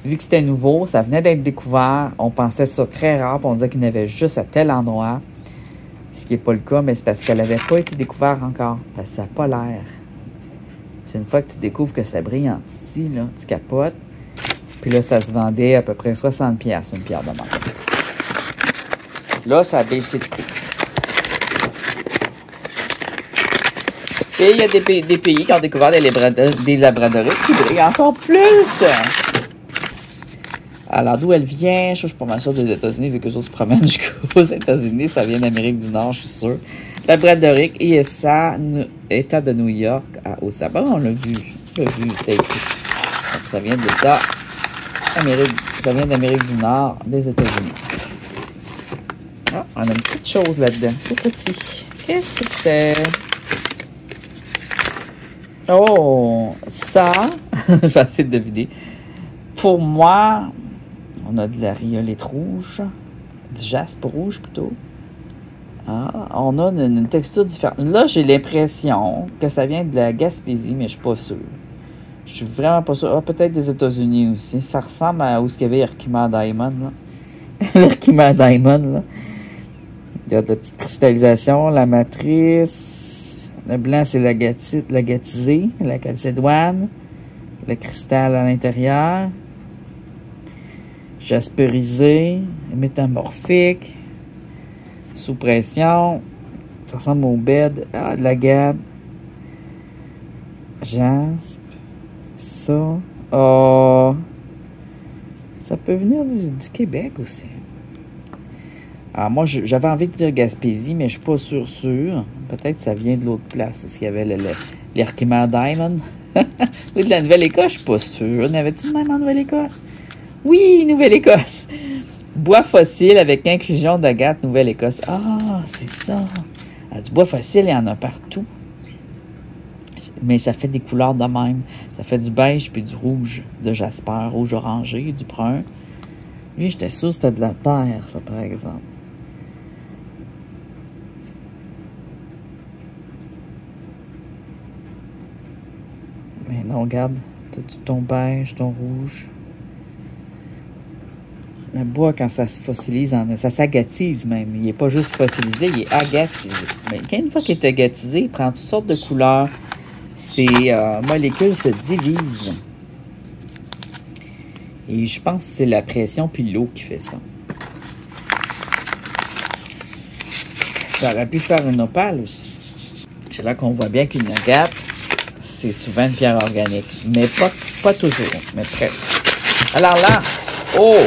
Vu que c'était nouveau, ça venait d'être découvert, on pensait ça très rare, puis on disait qu'il y en avait juste à tel endroit. Ce qui n'est pas le cas, mais c'est parce qu'elle n'avait pas été découverte encore, parce que ça n'a pas l'air. C'est une fois que tu découvres que ça brille en titi, là, tu capotes. Puis là, ça se vendait à peu près 60$, une pierre de même. Là, ça a baissé de prix. Et il y a des pays qui ont découvert des labradorites qui brillent encore plus. Alors, d'où elle vient, je suis pas mal sûr des États-Unis, vu que les autres se promènent jusqu'aux États-Unis, ça vient d'Amérique du Nord, je suis sûr. Labradorique, ISA, État de New York, au Sabon, on l'a vu, c'était écrit. Ça vient de l'État, ça vient d'Amérique du Nord, des États-Unis. Ah, on a une petite chose là-dedans, tout petit. Qu'est-ce que c'est? Oh, ça, facile de deviner. Pour moi, on a de la rhyolite rouge, du jaspe rouge plutôt. Ah, on a une texture différente. Là, j'ai l'impression que ça vient de la Gaspésie, mais je suis pas sûr. Je suis vraiment pas sûr. Ah, peut-être des États-Unis aussi. Ça ressemble à où il y avait Herkimer Diamond, là. L'Herkimer Diamond, là. Il y a de la petite cristallisation, la matrice. Le blanc, c'est l'agatisé, la calcédoine. Le cristal à l'intérieur. Jasperisé, métamorphique, sous pression, ça ressemble au bed, de l'agate, jaspe, ça, ça peut venir du Québec aussi. Alors moi, j'avais envie de dire Gaspésie, mais je suis pas sûr. Peut-être que ça vient de l'autre place, où il y avait l'Herkimer Diamond. Oui, de la Nouvelle-Écosse, je suis pas sûr. N'avait-tu de même en Nouvelle-Écosse? Oui, Nouvelle-Écosse. Bois fossile avec inclusion d'agate Nouvelle-Écosse. Ah, c'est ça. Du bois fossile, il y en a partout. Mais ça fait des couleurs de même. Ça fait du beige puis du rouge de jasper, rouge orangé, du brun. Lui, j'étais sûr que c'était de la terre, ça, par exemple. Mais non, regarde. T'as ton beige, ton rouge. Le bois, quand ça se fossilise, ça s'agatise même. Il n'est pas juste fossilisé, il est agatisé. Mais une fois qu'il est agatisé, il prend toutes sortes de couleurs. Ces molécules se divisent. Et je pense que c'est la pression puis l'eau qui fait ça. J'aurais pu faire une opale aussi. C'est là qu'on voit bien qu'une agate, c'est souvent une pierre organique. Mais pas toujours, mais presque. Alors là, oh,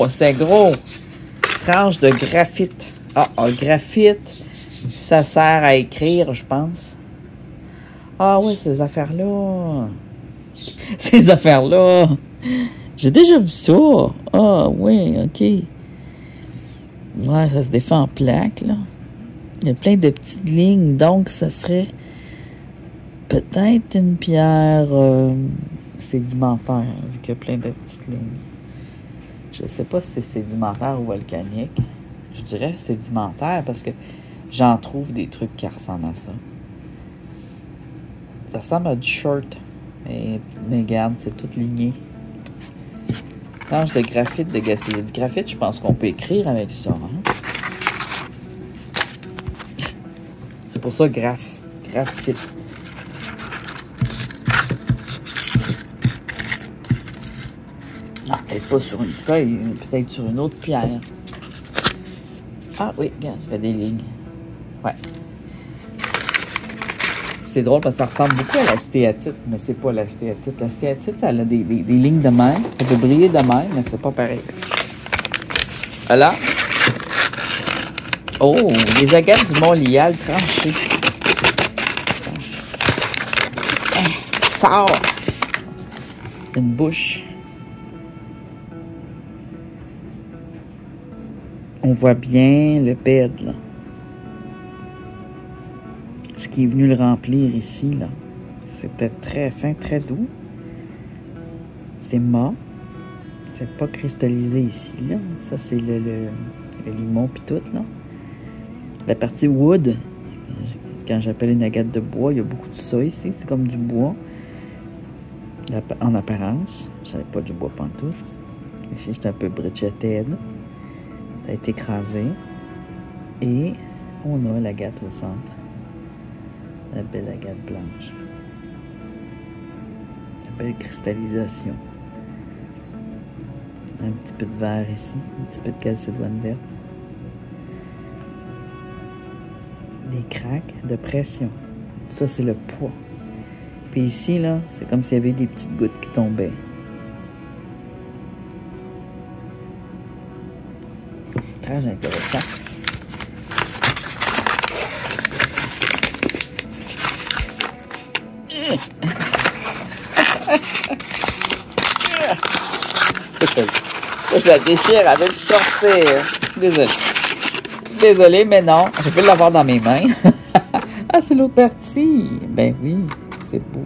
c'est gros. Tranche de graphite. Graphite, ça sert à écrire, je pense. Ah oui, ces affaires-là. Ces affaires-là. J'ai déjà vu ça. Ah oui, OK. Ouais, ça se défait en plaques, là. Il y a plein de petites lignes, donc ça serait peut-être une pierre sédimentaire, vu qu'il y a plein de petites lignes. Je ne sais pas si c'est sédimentaire ou volcanique. Je dirais sédimentaire parce que j'en trouve des trucs qui ressemblent à ça. Ça ressemble à du short. Mais regarde, c'est tout ligné. Tranche de graphite de Gaspé. Du graphite, je pense qu'on peut écrire avec ça. Hein? C'est pour ça, graphite. Ah, elle n'est pas sur une feuille, peut-être sur une autre pierre. Ah oui, regarde, ça fait des lignes. Ouais. C'est drôle parce que ça ressemble beaucoup à la stéatite, mais c'est pas la stéatite. La stéatite, ça a des lignes de même. Ça peut briller de même, mais c'est pas pareil. Voilà. Oh, les agates du Mont-Lyal tranchées. Sort. Une bouche. On voit bien le bed, là. Ce qui est venu le remplir ici, là. C'était très fin, très doux. C'est mat. C'est pas cristallisé ici, là. Ça, c'est le limon pis tout, là. La partie wood, quand j'appelle une agate de bois, il y a beaucoup de ça ici. C'est comme du bois. En apparence. Ça n'est pas du bois pantoute. Ici, c'est un peu bridgeted. Ça a été écrasé. Et on a l'agate au centre. La belle agate blanche. La belle cristallisation. Un petit peu de vert ici. Un petit peu de calcédoine verte. Des craques de pression. Ça, c'est le poids. Puis ici, là, c'est comme s'il y avait des petites gouttes qui tombaient. Très intéressant. Je la déchire, elle veut me sortir. Désolé. Désolé, mais non. Je peux l'avoir dans mes mains. Ah, c'est l'autre partie. Ben oui, c'est beau.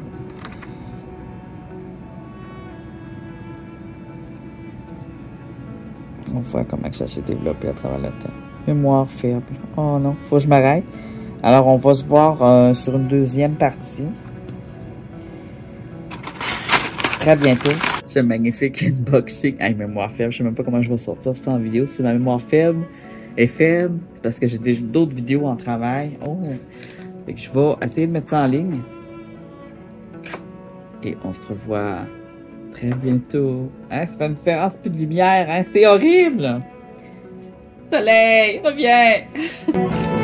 On voit comment ça s'est développé à travers le temps. Mémoire faible. Oh non, faut que je m'arrête. Alors, on va se voir sur une deuxième partie. Très bientôt. C'est un magnifique unboxing. Hey, mémoire faible, je sais même pas comment je vais sortir ça en vidéo. Si ma mémoire faible est faible, c'est parce que j'ai d'autres vidéos en travail. Oh! Fait que je vais essayer de mettre ça en ligne. Et on se revoit très bientôt. Hein, ça fait une différence, plus de lumière, hein? C'est horrible! Soleil, reviens!